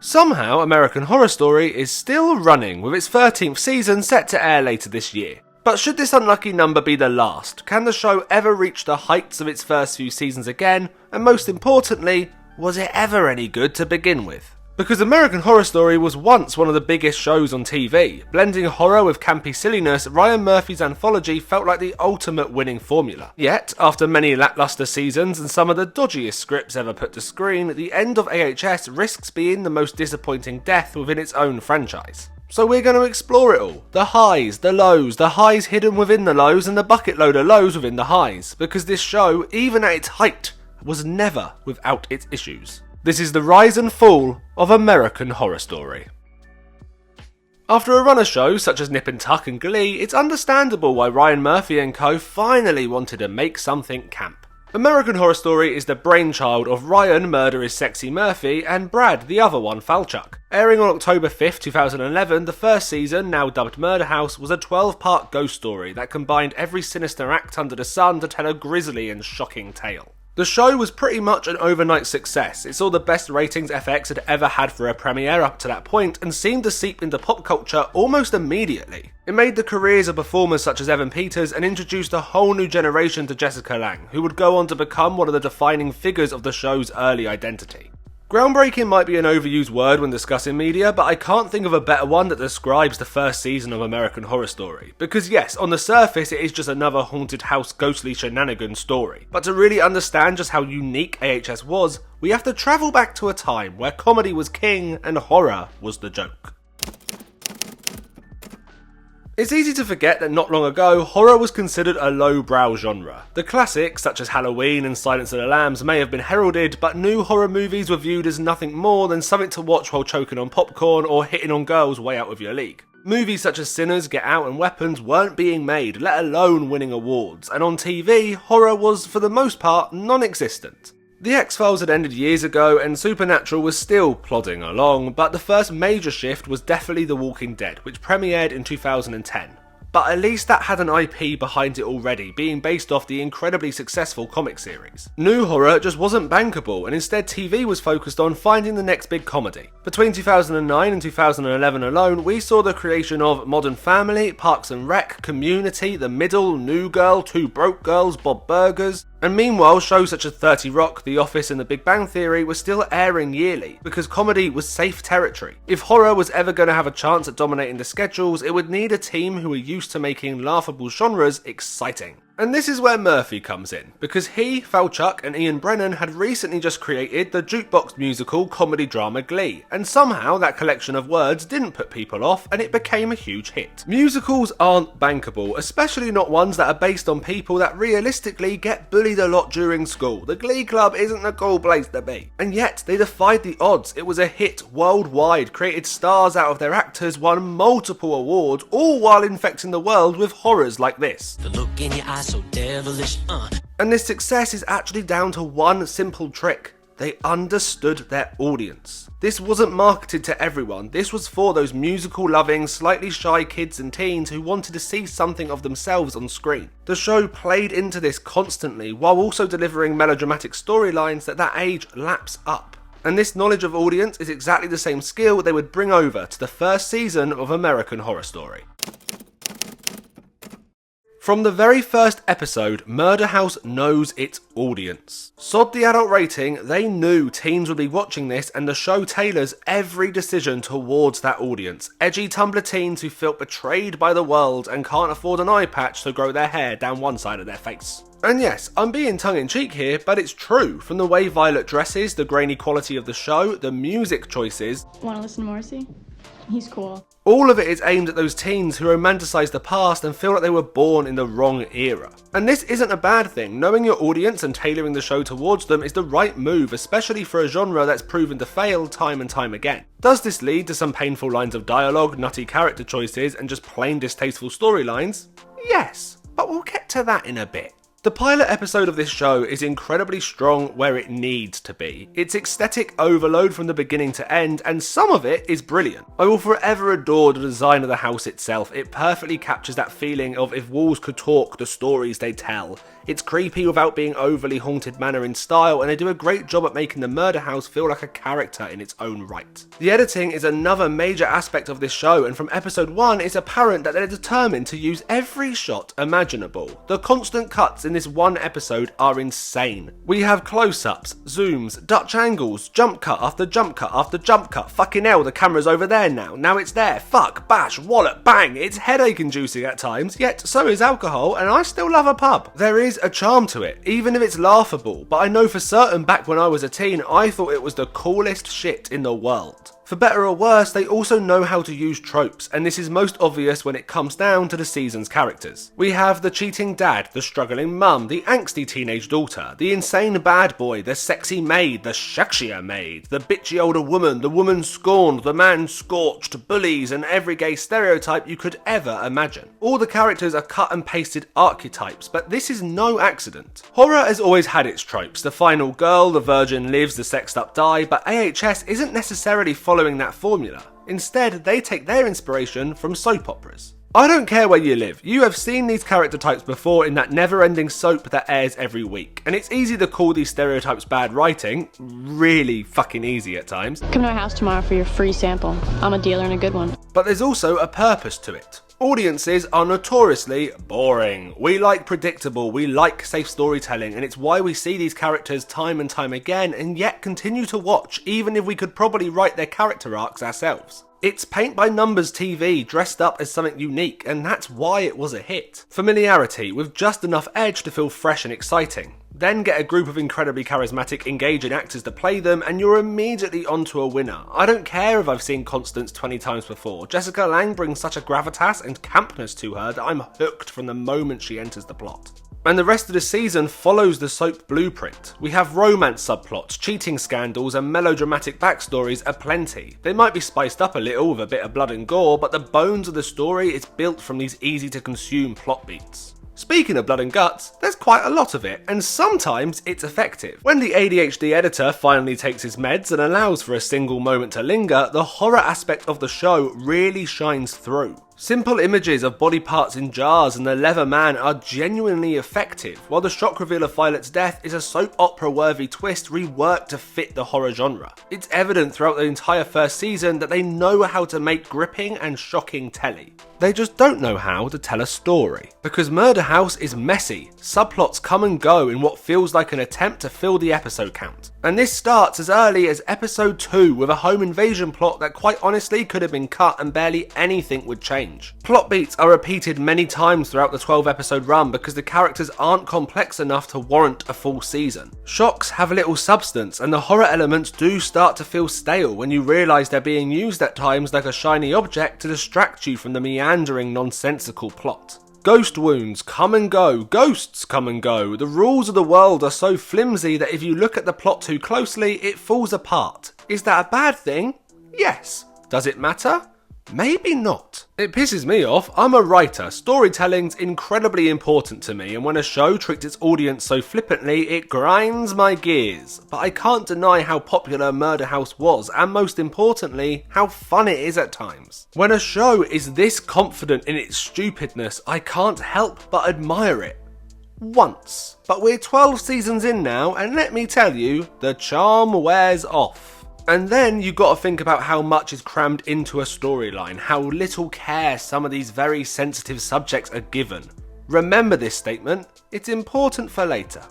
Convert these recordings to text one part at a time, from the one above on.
Somehow, American Horror Story is still running, with its 13th season set to air later this year. But should this unlucky number be the last? Can the show ever reach the heights of its first few seasons again? And most importantly, was it ever any good to begin with? Because American Horror Story was once one of the biggest shows on TV. Blending horror with campy silliness, Ryan Murphy's anthology felt like the ultimate winning formula. Yet, after many lackluster seasons and some of the dodgiest scripts ever put to screen, the end of AHS risks being the most disappointing death within its own franchise. So we're going to explore it all. The highs, the lows, the highs hidden within the lows, and the bucket load of lows within the highs. Because this show, even at its height, was never without its issues. This is the rise and fall of American Horror Story. After a run of shows such as Nip and Tuck and Glee, it's understandable why Ryan Murphy and co finally wanted to make something camp. American Horror Story is the brainchild of Ryan Murder is Sexy Murphy and Brad, the other one, Falchuk. Airing on October 5th, 2011, the first season, now dubbed Murder House, was a 12-part ghost story that combined every sinister act under the sun to tell a grisly and shocking tale. The show was pretty much an overnight success. It saw the best ratings FX had ever had for a premiere up to that point and seemed to seep into pop culture almost immediately. It made the careers of performers such as Evan Peters and introduced a whole new generation to Jessica Lange, who would go on to become one of the defining figures of the show's early identity. Groundbreaking might be an overused word when discussing media, but I can't think of a better one that describes the first season of American Horror Story. Because yes, on the surface it is just another haunted house ghostly shenanigans story, but to really understand just how unique AHS was, we have to travel back to a time where comedy was king and horror was the joke. It's easy to forget that not long ago, horror was considered a low-brow genre. The classics, such as Halloween and Silence of the Lambs, may have been heralded, but new horror movies were viewed as nothing more than something to watch while choking on popcorn or hitting on girls way out of your league. Movies such as Sinners, Get Out and Weapons weren't being made, let alone winning awards, and on TV, horror was, for the most part, non-existent. The X-Files had ended years ago and Supernatural was still plodding along, but the first major shift was definitely The Walking Dead, which premiered in 2010. But at least that had an IP behind it already, being based off the incredibly successful comic series. New horror just wasn't bankable, and instead TV was focused on finding the next big comedy. Between 2009 and 2011 alone, we saw the creation of Modern Family, Parks and Rec, Community, The Middle, New Girl, Two Broke Girls, Bob Burgers. And meanwhile, shows such as 30 Rock, The Office and The Big Bang Theory were still airing yearly, because comedy was safe territory. If horror was ever going to have a chance at dominating the schedules, it would need a team who were used to making laughable genres exciting. And this is where Murphy comes in, because he, Falchuk and Ian Brennan had recently just created the jukebox musical comedy drama Glee, and somehow that collection of words didn't put people off and it became a huge hit. Musicals aren't bankable, especially not ones that are based on people that realistically get bullied a lot during school. The Glee Club isn't a cool place to be. And yet, they defied the odds. It was a hit worldwide, created stars out of their actors, won multiple awards, all while infecting the world with horrors like this. The look in your eyes so devilish, And this success is actually down to one simple trick. They understood their audience. This wasn't marketed to everyone, this was for those musical-loving, slightly shy kids and teens who wanted to see something of themselves on screen. The show played into this constantly, while also delivering melodramatic storylines that age laps up. And this knowledge of audience is exactly the same skill they would bring over to the first season of American Horror Story. From the very first episode, Murder House knows its audience. Sod the adult rating, they knew teens would be watching this and the show tailors every decision towards that audience. Edgy Tumblr teens who felt betrayed by the world and can't afford an eye patch to grow their hair down one side of their face. And yes, I'm being tongue-in-cheek here, but it's true. From the way Violet dresses, the grainy quality of the show, the music choices... Wanna listen to Morrissey? He's cool. All of it is aimed at those teens who romanticize the past and feel like they were born in the wrong era. And this isn't a bad thing. Knowing your audience and tailoring the show towards them is the right move, especially for a genre that's proven to fail time and time again. Does this lead to some painful lines of dialogue, nutty character choices, and just plain distasteful storylines? Yes, but we'll get to that in a bit. The pilot episode of this show is incredibly strong where it needs to be. It's aesthetic overload from the beginning to end, and some of it is brilliant. I will forever adore the design of the house itself. It perfectly captures that feeling of if walls could talk, the stories they tell. It's creepy without being overly Haunted Manor in style, and they do a great job at making the murder house feel like a character in its own right. The editing is another major aspect of this show, and from episode 1 it's apparent that they're determined to use every shot imaginable. The constant cuts in this one episode are insane. We have close-ups, zooms, Dutch angles, jump cut after jump cut after jump cut. Fucking hell, the camera's over there now it's there, fuck, bash, wallop, bang. It's headache inducing at times, yet so is alcohol, and I still love a pub. There is a charm to it, even if it's laughable, but I know for certain back when I was a teen, I thought it was the coolest shit in the world. For better or worse, they also know how to use tropes, and this is most obvious when it comes down to the season's characters. We have the cheating dad, the struggling mum, the angsty teenage daughter, the insane bad boy, the sexy maid, the sexier maid, the bitchy older woman, the woman scorned, the man scorched, bullies, and every gay stereotype you could ever imagine. All the characters are cut and pasted archetypes, but this is no accident. Horror has always had its tropes, the final girl, the virgin lives, the sexed up die, but AHS isn't necessarily following that formula. Instead, they take their inspiration from soap operas. I don't care where you live, you have seen these character types before in that never-ending soap that airs every week, and it's easy to call these stereotypes bad writing, really fucking easy at times. Come to my house tomorrow for your free sample. I'm a dealer and a good one. But there's also a purpose to it. Audiences are notoriously boring. We like predictable, we like safe storytelling, and it's why we see these characters time and time again and yet continue to watch, even if we could probably write their character arcs ourselves. It's paint-by-numbers TV dressed up as something unique, and that's why it was a hit. Familiarity, with just enough edge to feel fresh and exciting. Then get a group of incredibly charismatic, engaging actors to play them, and you're immediately onto a winner. I don't care if I've seen Constance 20 times before. Jessica Lange brings such a gravitas and campness to her that I'm hooked from the moment she enters the plot. And the rest of the season follows the soap blueprint. We have romance subplots, cheating scandals, and melodramatic backstories aplenty. They might be spiced up a little with a bit of blood and gore, but the bones of the story is built from these easy to consume plot beats. Speaking of blood and guts, there's quite a lot of it, and sometimes it's effective. When the ADHD editor finally takes his meds and allows for a single moment to linger, the horror aspect of the show really shines through. Simple images of body parts in jars and the leather man are genuinely effective, while the shock reveal of Violet's death is a soap opera worthy twist reworked to fit the horror genre. It's evident throughout the entire first season that they know how to make gripping and shocking telly. They just don't know how to tell a story. Because Murder House is messy, subplots come and go in what feels like an attempt to fill the episode count. And this starts as early as episode 2 with a home invasion plot that quite honestly could have been cut and barely anything would change. Plot beats are repeated many times throughout the 12 episode run because the characters aren't complex enough to warrant a full season. Shocks have little substance, and the horror elements do start to feel stale when you realise they're being used at times like a shiny object to distract you from the meandering nonsensical plot. Ghost wounds come and go, ghosts come and go. The rules of the world are so flimsy that if you look at the plot too closely, it falls apart. Is that a bad thing? Yes. Does it matter? Maybe not. It pisses me off. I'm a writer. Storytelling's incredibly important to me, and when a show treats its audience so flippantly, it grinds my gears. But I can't deny how popular Murder House was, and most importantly, how fun it is at times. When a show is this confident in its stupidness, I can't help but admire it. Once. But we're 12 seasons in now, and let me tell you, the charm wears off. And then you got to think about how much is crammed into a storyline, how little care some of these very sensitive subjects are given. Remember this statement, it's important for later.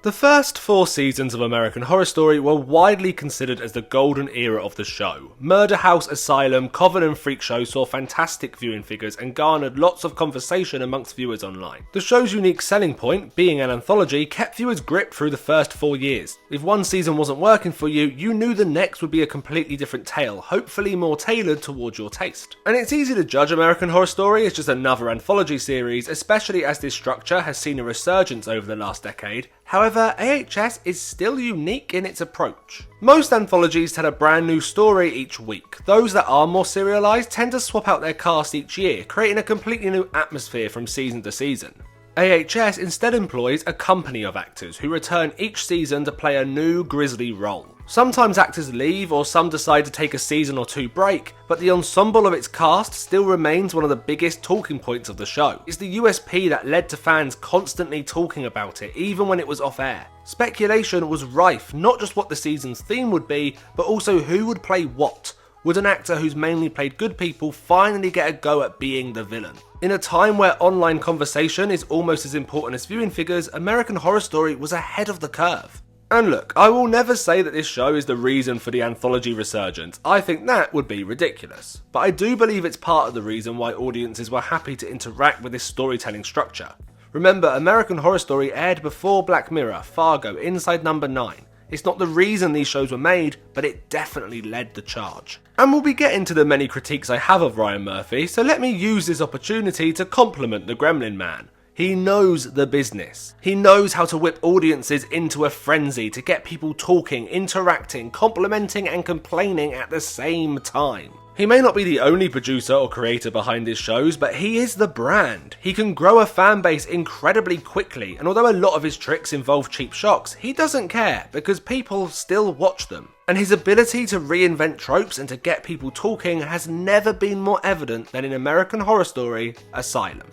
The first 4 seasons of American Horror Story were widely considered as the golden era of the show. Murder House, Asylum, Coven and Freak Show saw fantastic viewing figures and garnered lots of conversation amongst viewers online. The show's unique selling point, being an anthology, kept viewers gripped through the first 4 years. If one season wasn't working for you, you knew the next would be a completely different tale, hopefully more tailored towards your taste. And it's easy to judge American Horror Story as just another anthology series, especially as this structure has seen a resurgence over the last decade, However, AHS is still unique in its approach. Most anthologies tell a brand new story each week. Those that are more serialised tend to swap out their cast each year, creating a completely new atmosphere from season to season. AHS instead employs a company of actors who return each season to play a new grisly role. Sometimes actors leave or some decide to take a season or two break, but the ensemble of its cast still remains one of the biggest talking points of the show. It's the USP that led to fans constantly talking about it even when it was off air. Speculation was rife, not just what the season's theme would be, but also who would play what. Would an actor who's mainly played good people finally get a go at being the villain? In a time where online conversation is almost as important as viewing figures, American Horror Story was ahead of the curve. And look, I will never say that this show is the reason for the anthology resurgence. I think that would be ridiculous. But I do believe it's part of the reason why audiences were happy to interact with this storytelling structure. Remember, American Horror Story aired before Black Mirror, Fargo, Inside Number 9. It's not the reason these shows were made, but it definitely led the charge. And we'll be getting to the many critiques I have of Ryan Murphy, so let me use this opportunity to compliment the Gremlin Man. He knows the business. He knows how to whip audiences into a frenzy to get people talking, interacting, complimenting and complaining at the same time. He may not be the only producer or creator behind his shows, but he is the brand. He can grow a fan base incredibly quickly, and although a lot of his tricks involve cheap shocks, he doesn't care because people still watch them. And his ability to reinvent tropes and to get people talking has never been more evident than in American Horror Story, Asylum.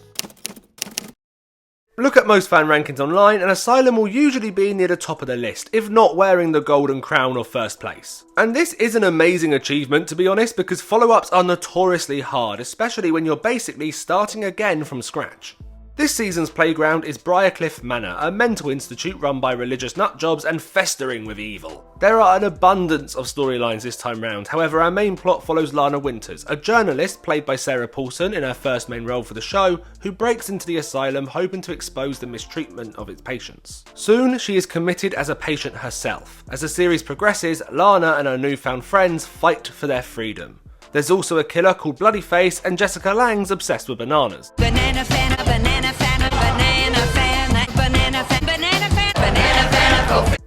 Look at most fan rankings online and Asylum will usually be near the top of the list, if not wearing the golden crown or first place. And this is an amazing achievement to be honest, because follow-ups are notoriously hard, especially when you're basically starting again from scratch. This season's playground is Briarcliff Manor, a mental institute run by religious nutjobs and festering with evil. There are an abundance of storylines this time round, however our main plot follows Lana Winters, a journalist played by Sarah Paulson in her first main role for the show, who breaks into the asylum hoping to expose the mistreatment of its patients. Soon she is committed as a patient herself. As the series progresses, Lana and her newfound friends fight for their freedom. There's also a killer called Bloody Face, and Jessica Lange's obsessed with bananas. Banana fan, banana fan, banana fan, banana fan, banana fan, banana fan.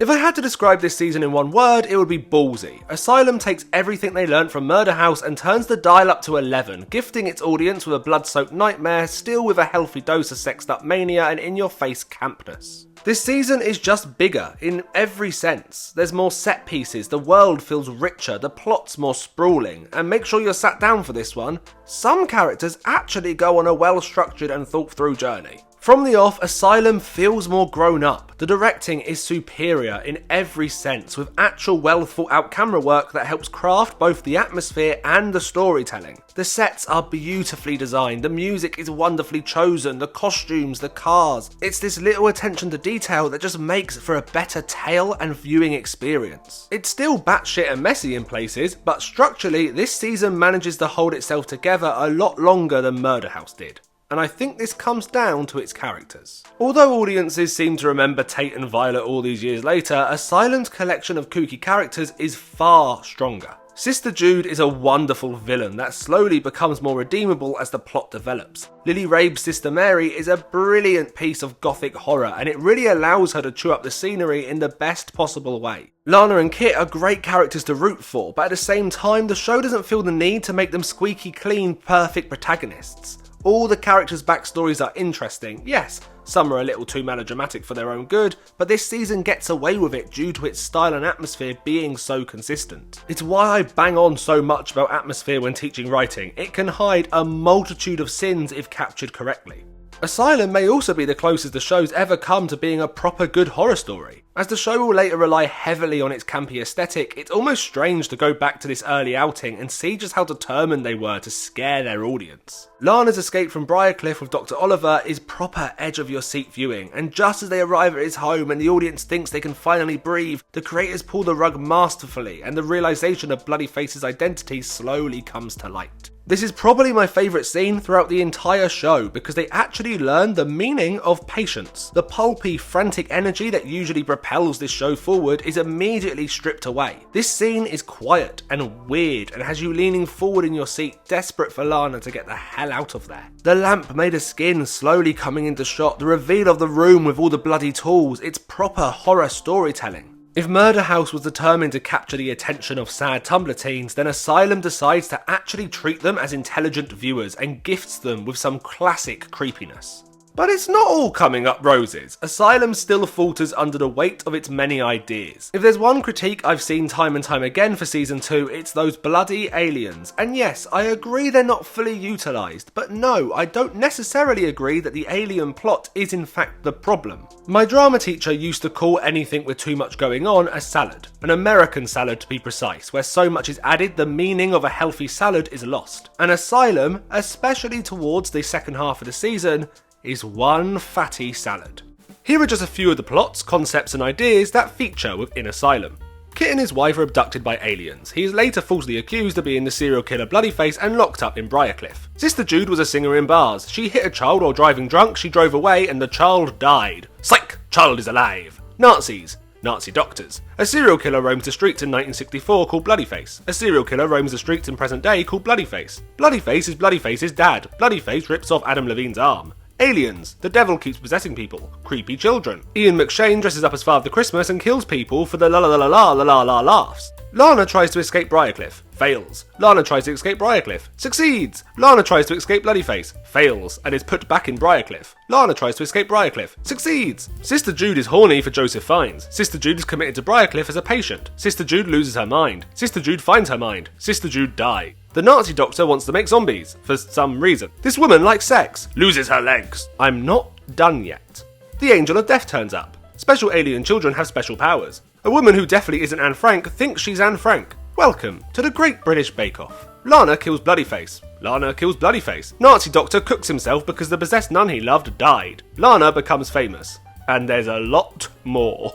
If I had to describe this season in one word, it would be ballsy. Asylum takes everything they learnt from Murder House and turns the dial up to 11, gifting its audience with a blood-soaked nightmare, still with a healthy dose of sexed-up mania and in-your-face campness. This season is just bigger, in every sense. There's more set pieces, the world feels richer, the plot's more sprawling, and make sure you're sat down for this one, some characters actually go on a well-structured and thought-through journey. From the off, Asylum feels more grown up. The directing is superior in every sense, with actual well thought out camera work that helps craft both the atmosphere and the storytelling. The sets are beautifully designed, the music is wonderfully chosen, the costumes, the cars. It's this little attention to detail that just makes for a better tale and viewing experience. It's still batshit and messy in places, but structurally this season manages to hold itself together a lot longer than Murder House did. And I think this comes down to its characters. Although audiences seem to remember Tate and Violet all these years later, Asylum's collection of kooky characters is far stronger. Sister Jude is a wonderful villain that slowly becomes more redeemable as the plot develops. Lily Rabe's sister Mary is a brilliant piece of gothic horror, and it really allows her to chew up the scenery in the best possible way. Lana and Kit are great characters to root for, but at the same time the show doesn't feel the need to make them squeaky clean, perfect protagonists. All the characters' backstories are interesting, yes, some are a little too melodramatic for their own good, but this season gets away with it due to its style and atmosphere being so consistent. It's why I bang on so much about atmosphere when teaching writing. It can hide a multitude of sins if captured correctly. Asylum may also be the closest the show's ever come to being a proper good horror story. As the show will later rely heavily on its campy aesthetic, it's almost strange to go back to this early outing and see just how determined they were to scare their audience. Lana's escape from Briarcliff with Dr. Oliver is proper edge-of-your-seat viewing, and just as they arrive at his home and the audience thinks they can finally breathe, the creators pull the rug masterfully and the realisation of Bloody Face's identity slowly comes to light. This is probably my favourite scene throughout the entire show because they actually learn the meaning of patience. The pulpy, frantic energy that usually propels this show forward is immediately stripped away. This scene is quiet and weird and has you leaning forward in your seat, desperate for Lana to get the hell out of there. The lamp made of skin slowly coming into shot, the reveal of the room with all the bloody tools, it's proper horror storytelling. If Murder House was determined to capture the attention of sad Tumblr teens, then Asylum decides to actually treat them as intelligent viewers and gifts them with some classic creepiness. But it's not all coming up roses. Asylum still falters under the weight of its many ideas. If there's one critique I've seen time and time again for season 2, it's those bloody aliens. And yes, I agree they're not fully utilised, but no, I don't necessarily agree that the alien plot is in fact the problem. My drama teacher used to call anything with too much going on a salad. An American salad to be precise, where so much is added the meaning of a healthy salad is lost. And Asylum, especially towards the second half of the season, is one fatty salad. Here are just a few of the plots, concepts and ideas that feature within Asylum. Kit and his wife are abducted by aliens. He is later falsely accused of being the serial killer Bloodyface and locked up in Briarcliff. Sister Jude was a singer in bars. She hit a child while driving drunk, she drove away and the child died. Psych! Child is alive. Nazis. Nazi doctors. A serial killer roams the streets in 1964 called Bloodyface. A serial killer roams the streets in present day called Bloodyface. Bloodyface is Bloodyface's dad. Bloodyface rips off Adam Levine's arm. Aliens. The devil keeps possessing people. Creepy children. Ian McShane dresses up as Father Christmas and kills people for the la la la la la la la laughs. Lana tries to escape Briarcliff. Fails. Lana tries to escape Briarcliff. Succeeds. Lana tries to escape Bloodyface. Fails, and is put back in Briarcliff. Lana tries to escape Briarcliff. Succeeds. Sister Jude is horny for Joseph Fiennes. Sister Jude is committed to Briarcliff as a patient. Sister Jude loses her mind. Sister Jude finds her mind. Sister Jude dies. The Nazi doctor wants to make zombies, for some reason. This woman likes sex. Loses her legs. I'm not done yet. The Angel of Death turns up. Special alien children have special powers. A woman who definitely isn't Anne Frank thinks she's Anne Frank. Welcome to the Great British Bake Off. Lana kills Bloodyface. Lana kills Bloodyface. Nazi doctor cooks himself because the possessed nun he loved died. Lana becomes famous. And there's a lot more.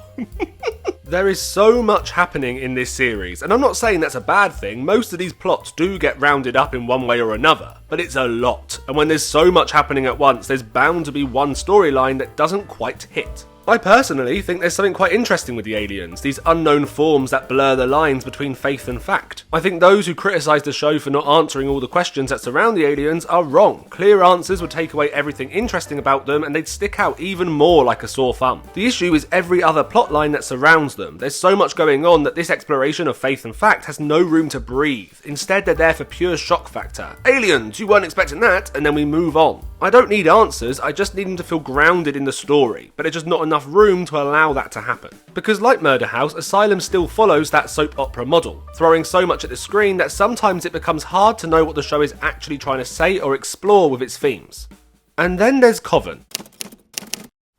There is so much happening in this series, and I'm not saying that's a bad thing. Most of these plots do get rounded up in one way or another, but it's a lot. And when there's so much happening at once, there's bound to be one storyline that doesn't quite hit. I personally think there's something quite interesting with the aliens, these unknown forms that blur the lines between faith and fact. I think those who criticise the show for not answering all the questions that surround the aliens are wrong. Clear answers would take away everything interesting about them and they'd stick out even more like a sore thumb. The issue is every other plotline that surrounds them. There's so much going on that this exploration of faith and fact has no room to breathe. Instead, they're there for pure shock factor. Aliens, you weren't expecting that, and then we move on. I don't need answers, I just need them to feel grounded in the story, but there's just not enough room to allow that to happen. Because like Murder House, Asylum still follows that soap opera model, throwing so much at the screen that sometimes it becomes hard to know what the show is actually trying to say or explore with its themes. And then there's Coven.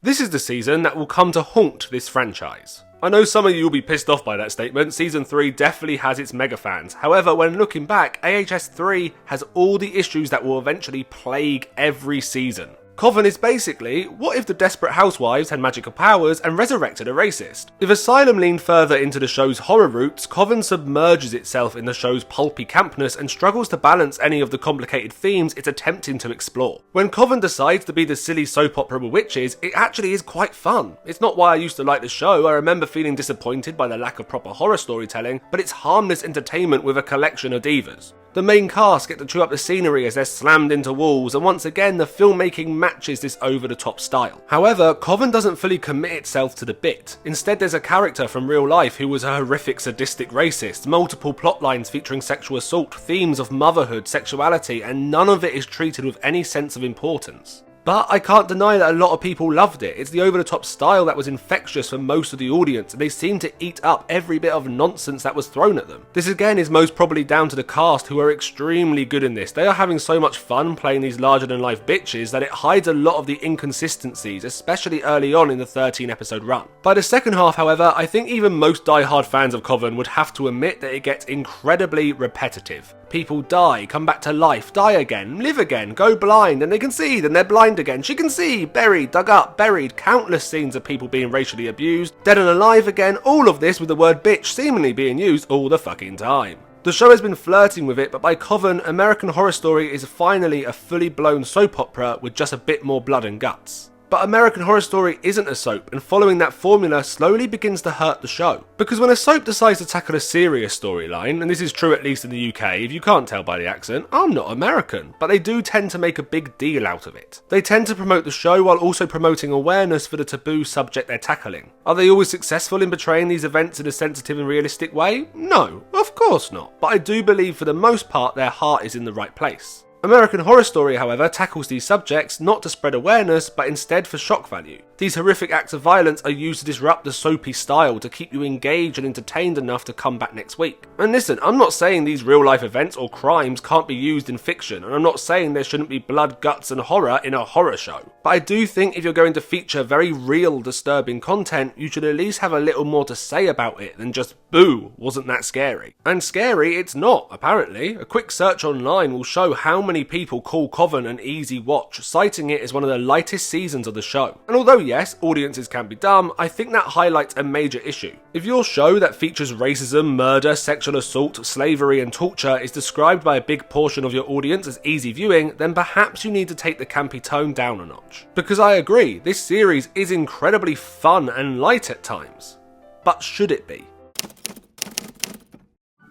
This is the season that will come to haunt this franchise. I know some of you will be pissed off by that statement. Season 3 definitely has its mega fans. However, when looking back, AHS 3 has all the issues that will eventually plague every season. Coven is basically, what if the desperate housewives had magical powers and resurrected a racist? If Asylum leaned further into the show's horror roots, Coven submerges itself in the show's pulpy campness and struggles to balance any of the complicated themes it's attempting to explore. When Coven decides to be the silly soap opera with witches, it actually is quite fun. It's not why I used to like the show. I remember feeling disappointed by the lack of proper horror storytelling, but it's harmless entertainment with a collection of divas. The main cast get to chew up the scenery as they're slammed into walls, and once again the filmmaking matches this over-the-top style. However, Coven doesn't fully commit itself to the bit. Instead, there's a character from real life who was a horrific sadistic racist, multiple plotlines featuring sexual assault, themes of motherhood, sexuality, and none of it is treated with any sense of importance. But I can't deny that a lot of people loved it. It's the over-the-top style that was infectious for most of the audience, and they seemed to eat up every bit of nonsense that was thrown at them. This again is most probably down to the cast, who are extremely good in this. They are having so much fun playing these larger-than-life bitches that it hides a lot of the inconsistencies, especially early on in the 13-episode run. By the second half, however, I think even most die-hard fans of Coven would have to admit that it gets incredibly repetitive. People die, come back to life, die again, live again, go blind, and they can see, then they're blind again. She can see, buried, dug up, buried, countless scenes of people being racially abused, dead and alive again, all of this with the word bitch seemingly being used all the fucking time. The The show has been flirting with it, but by Coven, American Horror Story is finally a fully blown soap opera with just a bit more blood and guts. But American Horror Story isn't a soap, and following that formula slowly begins to hurt the show. Because when a soap decides to tackle a serious storyline, and this is true at least in the UK, if you can't tell by the accent, I'm not American, but they do tend to make a big deal out of it. They tend to promote the show while also promoting awareness for the taboo subject they're tackling. Are they always successful in portraying these events in a sensitive and realistic way? No, of course not, but I do believe for the most part their heart is in the right place. American Horror Story, however, tackles these subjects not to spread awareness, but instead for shock value. These horrific acts of violence are used to disrupt the soapy style to keep you engaged and entertained enough to come back next week. And listen, I'm not saying these real life events or crimes can't be used in fiction, and I'm not saying there shouldn't be blood, guts and horror in a horror show. But I do think if you're going to feature very real, disturbing content, you should at least have a little more to say about it than just, boo, wasn't that scary? And scary it's not, apparently. A quick search online will show how many people call Coven an easy watch, citing it as one of the lightest seasons of the show. And although yes, audiences can be dumb, I think that highlights a major issue. If your show that features racism, murder, sexual assault, slavery and torture is described by a big portion of your audience as easy viewing, then perhaps you need to take the campy tone down a notch. Because I agree, this series is incredibly fun and light at times. But should it be?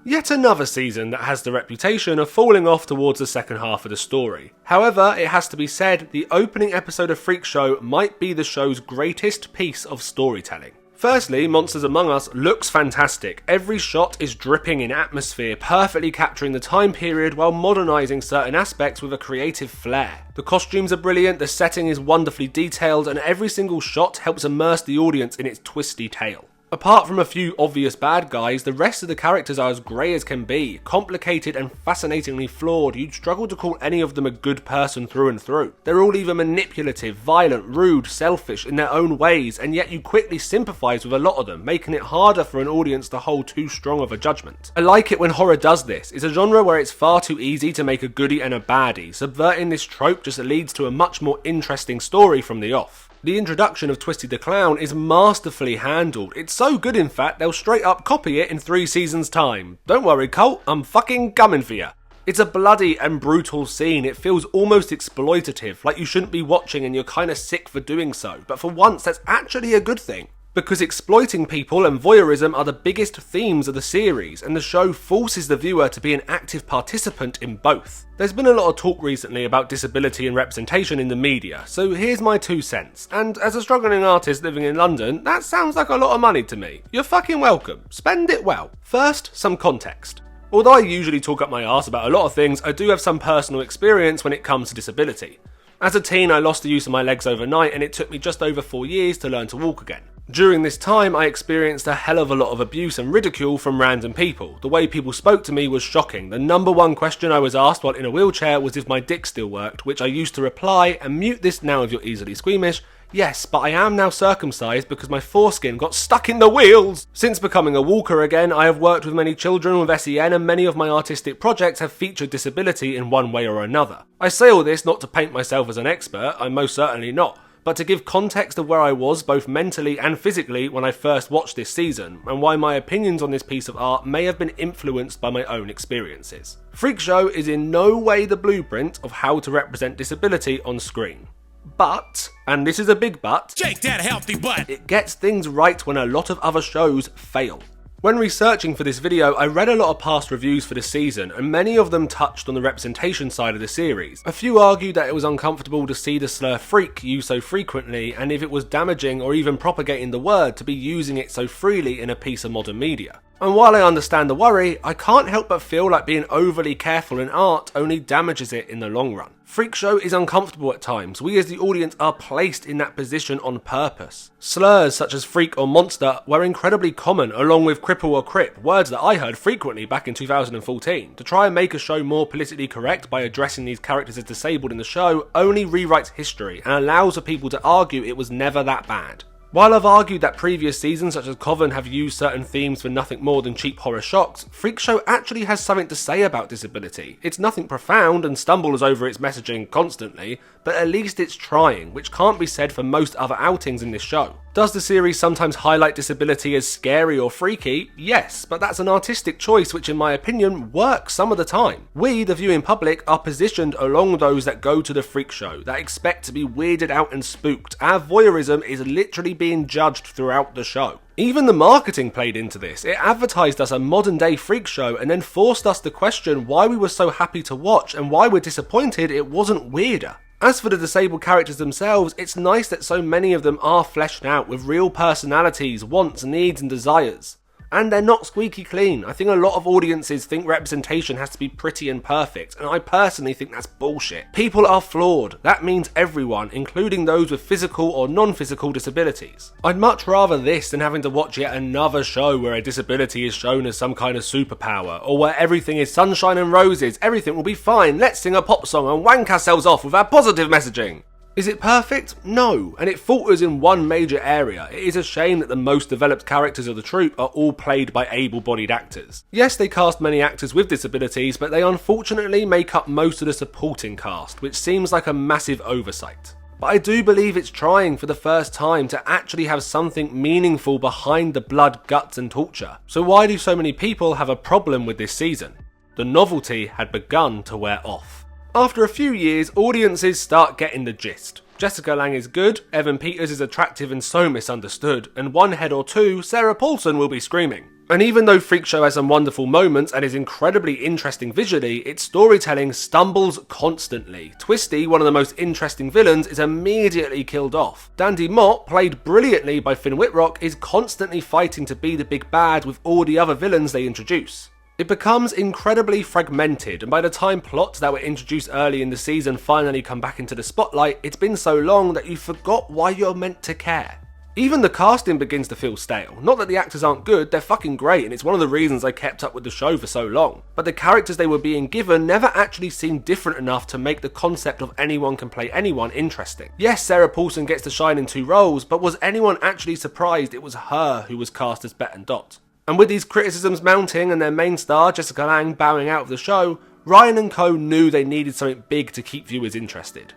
Yet another season that has the reputation of falling off towards the second half of the story. However, it has to be said, the opening episode of Freak Show might be the show's greatest piece of storytelling. Firstly, Monsters Among Us looks fantastic. Every shot is dripping in atmosphere, perfectly capturing the time period while modernising certain aspects with a creative flair. The costumes are brilliant, the setting is wonderfully detailed, and every single shot helps immerse the audience in its twisty tale. Apart from a few obvious bad guys, the rest of the characters are as grey as can be, complicated and fascinatingly flawed. You'd struggle to call any of them a good person through and through. They're all either manipulative, violent, rude, selfish in their own ways, and yet you quickly sympathise with a lot of them, making it harder for an audience to hold too strong of a judgment. I like it when horror does this. It's a genre where it's far too easy to make a goodie and a baddie. Subverting this trope just leads to a much more interesting story from the off. The introduction of Twisty the Clown is masterfully handled. It's so good in fact they'll straight up copy it in 3 seasons time. Don't worry Colt, I'm fucking coming for ya. It's a bloody and brutal scene. It feels almost exploitative, like you shouldn't be watching and you're kinda sick for doing so, but for once that's actually a good thing. Because exploiting people and voyeurism are the biggest themes of the series, and the show forces the viewer to be an active participant in both. There's been a lot of talk recently about disability and representation in the media, so here's my 2 cents. And as a struggling artist living in London, that sounds like a lot of money to me. You're fucking welcome. Spend it well. First, some context. Although I usually talk up my arse about a lot of things, I do have some personal experience when it comes to disability. As a teen, I lost the use of my legs overnight, and it took me just over 4 years to learn to walk again. During this time, I experienced a hell of a lot of abuse and ridicule from random people. The way people spoke to me was shocking. The number one question I was asked while in a wheelchair was if my dick still worked, which I used to reply, and mute this now if you're easily squeamish, yes, but I am now circumcised because my foreskin got stuck in the wheels! Since becoming a walker again, I have worked with many children with SEN, and many of my artistic projects have featured disability in one way or another. I say all this not to paint myself as an expert, I'm most certainly not, but to give context of where I was both mentally and physically when I first watched this season, and why my opinions on this piece of art may have been influenced by my own experiences. Freak Show is in no way the blueprint of how to represent disability on screen. But, and this is a big but, Shake that healthy butt! it gets things right when a lot of other shows fail. When researching for this video, I read a lot of past reviews for the season, and many of them touched on the representation side of the series. A few argued that it was uncomfortable to see the slur freak used so frequently, and if it was damaging or even propagating the word to be using it so freely in a piece of modern media. And while I understand the worry, I can't help but feel like being overly careful in art only damages it in the long run. Freak Show is uncomfortable at times. We as the audience are placed in that position on purpose. Slurs such as freak or monster were incredibly common, along with cripple or crip, words that I heard frequently back in 2014. To try and make a show more politically correct by addressing these characters as disabled in the show only rewrites history and allows for people to argue it was never that bad. While I've argued that previous seasons such as Coven have used certain themes for nothing more than cheap horror shocks, Freak Show actually has something to say about disability. It's nothing profound and stumbles over its messaging constantly, but at least it's trying, which can't be said for most other outings in this show. Does the series sometimes highlight disability as scary or freaky? Yes, but that's an artistic choice which in my opinion works some of the time. We, the viewing public, are positioned along those that go to the freak show, that expect to be weirded out and spooked. Our voyeurism is literally being judged throughout the show. Even the marketing played into this. It advertised us a modern day freak show and then forced us to question why we were so happy to watch and why we're disappointed it wasn't weirder. As for the disabled characters themselves, it's nice that so many of them are fleshed out with real personalities, wants, needs and desires. And they're not squeaky clean. I think a lot of audiences think representation has to be pretty and perfect, and I personally think that's bullshit. People are flawed. That means everyone, including those with physical or non-physical disabilities. I'd much rather this than having to watch yet another show where a disability is shown as some kind of superpower, or where everything is sunshine and roses, everything will be fine, let's sing a pop song and wank ourselves off with our positive messaging. Is it perfect? No, and it falters in one major area. It is a shame that the most developed characters of the troupe are all played by able-bodied actors. Yes, they cast many actors with disabilities, but they unfortunately make up most of the supporting cast, which seems like a massive oversight. But I do believe it's trying for the first time to actually have something meaningful behind the blood, guts and torture. So why do so many people have a problem with this season? The novelty had begun to wear off. After a few years, audiences start getting the gist. Jessica Lange is good, Evan Peters is attractive and so misunderstood, and one head or two, Sarah Paulson will be screaming. And even though Freak Show has some wonderful moments and is incredibly interesting visually, its storytelling stumbles constantly. Twisty, one of the most interesting villains, is immediately killed off. Dandy Mott, played brilliantly by Finn Whitrock, is constantly fighting to be the big bad with all the other villains they introduce. It becomes incredibly fragmented, and by the time plots that were introduced early in the season finally come back into the spotlight, it's been so long that you forgot why you're meant to care. Even the casting begins to feel stale. Not that the actors aren't good, they're fucking great, and it's one of the reasons I kept up with the show for so long. But the characters they were being given never actually seemed different enough to make the concept of anyone can play anyone interesting. Yes, Sarah Paulson gets to shine in 2 roles, but was anyone actually surprised it was her who was cast as Bet and Dot? And with these criticisms mounting and their main star, Jessica Lange, bowing out of the show, Ryan and co knew they needed something big to keep viewers interested.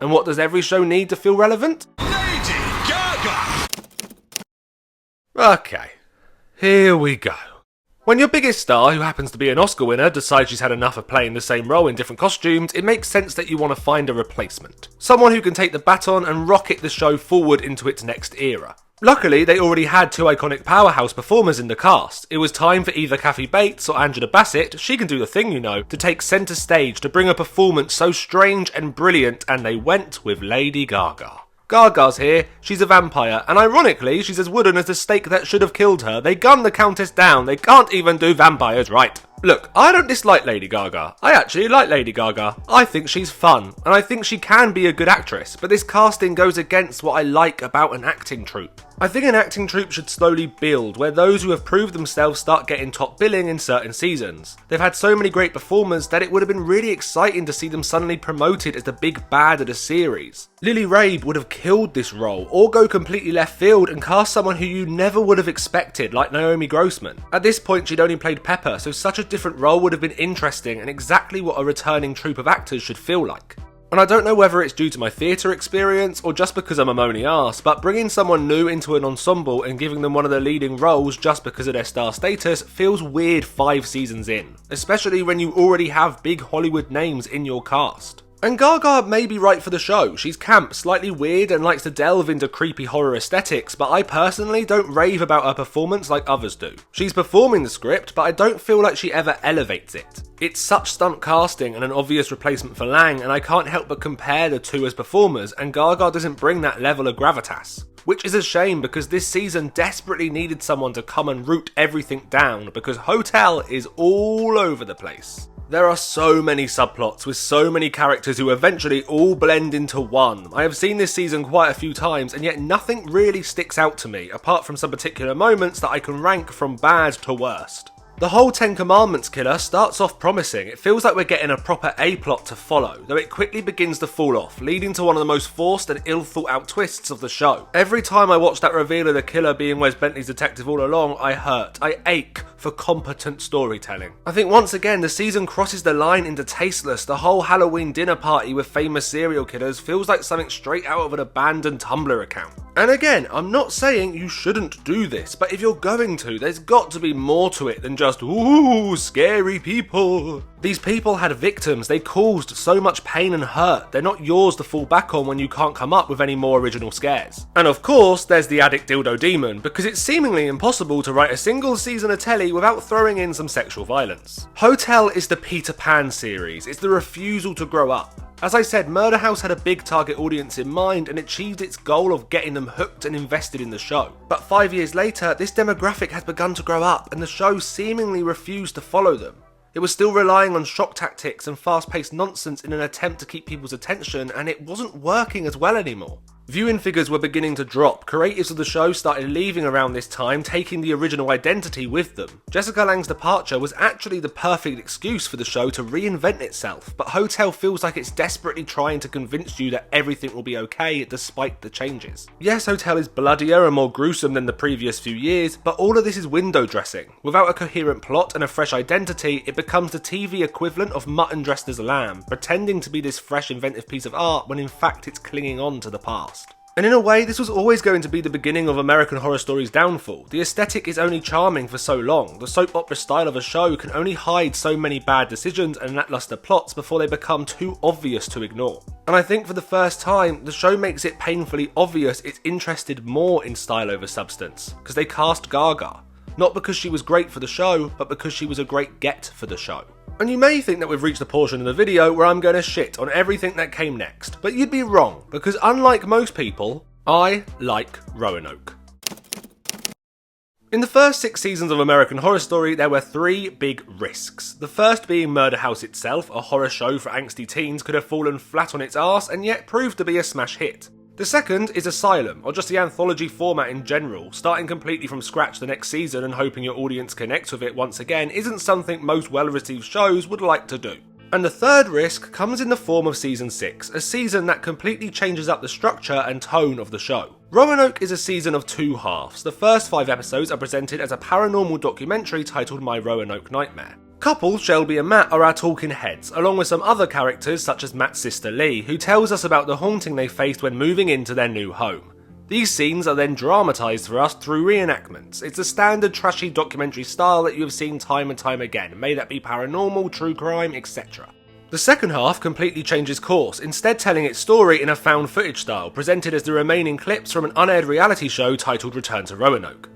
And what does every show need to feel relevant? Lady Gaga! Okay, here we go. When your biggest star, who happens to be an Oscar winner, decides she's had enough of playing the same role in different costumes, it makes sense that you want to find a replacement. Someone who can take the baton and rocket the show forward into its next era. Luckily, they already had 2 iconic powerhouse performers in the cast. It was time for either Kathy Bates or Angela Bassett, she can do the thing you know, to take centre stage to bring a performance so strange and brilliant, and they went with Lady Gaga. Gaga's here, she's a vampire, and ironically, she's as wooden as the stake that should have killed her. They gunned the Countess down, they can't even do vampires right. Look, I don't dislike Lady Gaga. I actually like Lady Gaga. I think she's fun, and I think she can be a good actress, but this casting goes against what I like about an acting troupe. I think an acting troupe should slowly build, where those who have proved themselves start getting top billing in certain seasons. They've had so many great performers that it would have been really exciting to see them suddenly promoted as the big bad of the series. Lily Rabe would have killed this role, or go completely left field and cast someone who you never would have expected, like Naomi Grossman. At this point she'd only played Pepper, so such a different role would have been interesting and exactly what a returning troupe of actors should feel like. And I don't know whether it's due to my theatre experience or just because I'm a moany arse, but bringing someone new into an ensemble and giving them one of the leading roles just because of their star status feels weird 5 seasons in, especially when you already have big Hollywood names in your cast. And Gaga may be right for the show. She's camp, slightly weird, and likes to delve into creepy horror aesthetics, but I personally don't rave about her performance like others do. She's performing the script, but I don't feel like she ever elevates it. It's such stunt casting and an obvious replacement for Lange, and I can't help but compare the two as performers, and Gaga doesn't bring that level of gravitas. Which is a shame because this season desperately needed someone to come and root everything down, because Hotel is all over the place. There are so many subplots with so many characters who eventually all blend into one. I have seen this season quite a few times and yet nothing really sticks out to me apart from some particular moments that I can rank from bad to worst. The whole 10 Commandments killer starts off promising. It feels like we're getting a proper A-plot to follow, though it quickly begins to fall off, leading to one of the most forced and ill-thought-out twists of the show. Every time I watch that reveal of the killer being Wes Bentley's detective all along, I hurt. I ache for competent storytelling. I think once again the season crosses the line into tasteless. The whole Halloween dinner party with famous serial killers feels like something straight out of an abandoned Tumblr account. And again, I'm not saying you shouldn't do this, but if you're going to, there's got to be more to it than just, ooh, scary people. These people had victims, they caused so much pain and hurt, they're not yours to fall back on when you can't come up with any more original scares. And of course, there's the addict dildo demon, because it's seemingly impossible to write a single season of telly without throwing in some sexual violence. Hotel is the Peter Pan series, it's the refusal to grow up. As I said, Murder House had a big target audience in mind and achieved its goal of getting them hooked and invested in the show. But 5 years later, this demographic has begun to grow up and the show seemingly refused to follow them. It was still relying on shock tactics and fast-paced nonsense in an attempt to keep people's attention, and it wasn't working as well anymore. Viewing figures were beginning to drop. Creatives of the show started leaving around this time, taking the original identity with them. Jessica Lange's departure was actually the perfect excuse for the show to reinvent itself, but Hotel feels like it's desperately trying to convince you that everything will be okay despite the changes. Yes, Hotel is bloodier and more gruesome than the previous few years, but all of this is window dressing. Without a coherent plot and a fresh identity, it becomes the TV equivalent of mutton dressed as lamb, pretending to be this fresh inventive piece of art when in fact it's clinging on to the past. And in a way, this was always going to be the beginning of American Horror Story's downfall. The aesthetic is only charming for so long. The soap opera style of a show can only hide so many bad decisions and lackluster plots before they become too obvious to ignore. And I think for the first time, the show makes it painfully obvious it's interested more in style over substance, because they cast Gaga. Not because she was great for the show, but because she was a great get for the show. And you may think that we've reached the portion of the video where I'm going to shit on everything that came next, but you'd be wrong, because unlike most people, I like Roanoke. In the first 6 seasons of American Horror Story, there were 3 big risks. The first being Murder House itself, a horror show for angsty teens, could have fallen flat on its arse and yet proved to be a smash hit. The second is Asylum, or just the anthology format in general. Starting completely from scratch the next season and hoping your audience connects with it once again isn't something most well-received shows would like to do. And the third risk comes in the form of Season 6, a season that completely changes up the structure and tone of the show. Roanoke is a season of 2 halves. The first 5 episodes are presented as a paranormal documentary titled My Roanoke Nightmare. Couple Shelby and Matt are our talking heads, along with some other characters such as Matt's sister Lee, who tells us about the haunting they faced when moving into their new home. These scenes are then dramatised for us through reenactments. It's a standard trashy documentary style that you have seen time and time again, may that be paranormal, true crime, etc. The second half completely changes course, instead telling its story in a found footage style, presented as the remaining clips from an unaired reality show titled Return to Roanoke.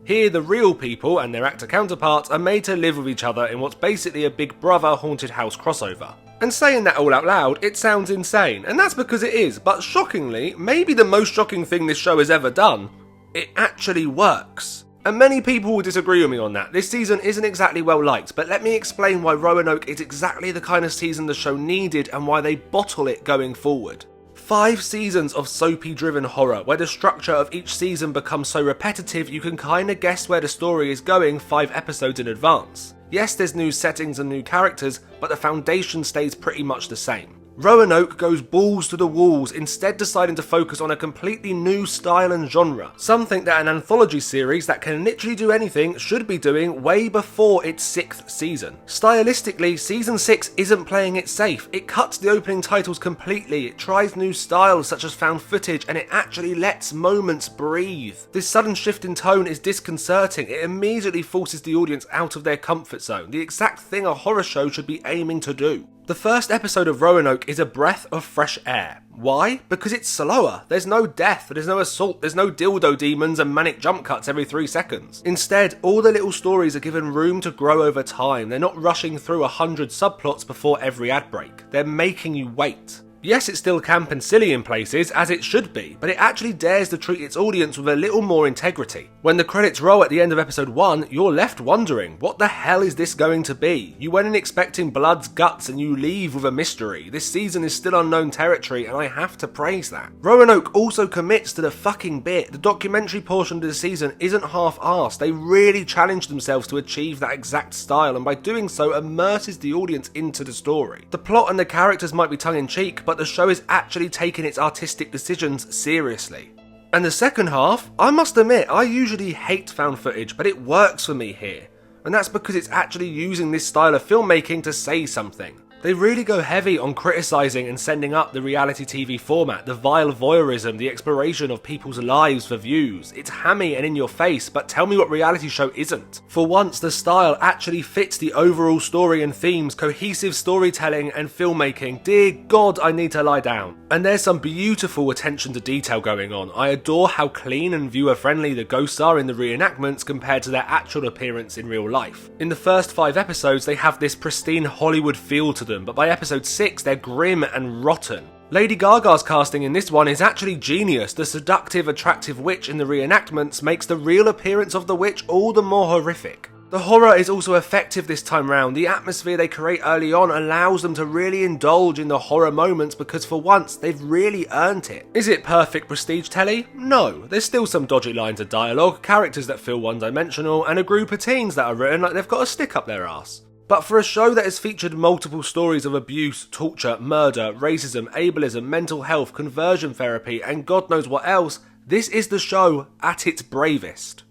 Here, the real people and their actor counterparts are made to live with each other in what's basically a Big Brother haunted house crossover. And saying that all out loud, it sounds insane, and that's because it is, but shockingly, maybe the most shocking thing this show has ever done, it actually works. And many people will disagree with me on that. This season isn't exactly well liked, but let me explain why Roanoke is exactly the kind of season the show needed and why they bottle it going forward. 5 seasons of soapy-driven horror, where the structure of each season becomes so repetitive you can kinda guess where the story is going 5 episodes in advance. Yes, there's new settings and new characters, but the foundation stays pretty much the same. Roanoke goes balls to the walls, instead deciding to focus on a completely new style and genre, something that an anthology series that can literally do anything should be doing way before its 6th season. Stylistically, Season 6 isn't playing it safe. It cuts the opening titles completely, it tries new styles such as found footage, and it actually lets moments breathe. This sudden shift in tone is disconcerting. It immediately forces the audience out of their comfort zone, the exact thing a horror show should be aiming to do. The first episode of Roanoke is a breath of fresh air. Why? Because it's slower. There's no death, there's no assault, there's no dildo demons and manic jump cuts every 3 seconds. Instead, all the little stories are given room to grow over time. They're not rushing through 100 subplots before every ad break. They're making you wait. Yes, it's still camp and silly in places, as it should be, but it actually dares to treat its audience with a little more integrity. When the credits roll at the end of episode 1, you're left wondering, what the hell is this going to be? You went in expecting blood's guts and you leave with a mystery. This season is still unknown territory, and I have to praise that. Roanoke also commits to the fucking bit. The documentary portion of the season isn't half-arsed. They really challenge themselves to achieve that exact style, and by doing so immerses the audience into the story. The plot and the characters might be tongue-in-cheek, but the show is actually taking its artistic decisions seriously. And the second half, I must admit, I usually hate found footage, but it works for me here. and that's because it's actually using this style of filmmaking to say something. They really go heavy on criticising and sending up the reality TV format, the vile voyeurism, the exploration of people's lives for views. It's hammy and in your face, but tell me what reality show isn't. For once, the style actually fits the overall story and themes, cohesive storytelling and filmmaking. Dear God, I need to lie down. And there's some beautiful attention to detail going on. I adore how clean and viewer-friendly the ghosts are in the reenactments compared to their actual appearance in real life. In the first 5 episodes, they have this pristine Hollywood feel to them, but by episode 6 they're grim and rotten. Lady Gaga's casting in this one is actually genius. The seductive, attractive witch in the reenactments makes the real appearance of the witch all the more horrific. The horror is also effective this time round. The atmosphere they create early on allows them to really indulge in the horror moments because for once they've really earned it. Is it perfect prestige telly? No. There's still some dodgy lines of dialogue, characters that feel one-dimensional, and a group of teens that are written like they've got a stick up their arse. But for a show that has featured multiple stories of abuse, torture, murder, racism, ableism, mental health, conversion therapy, and God knows what else, this is the show at its bravest.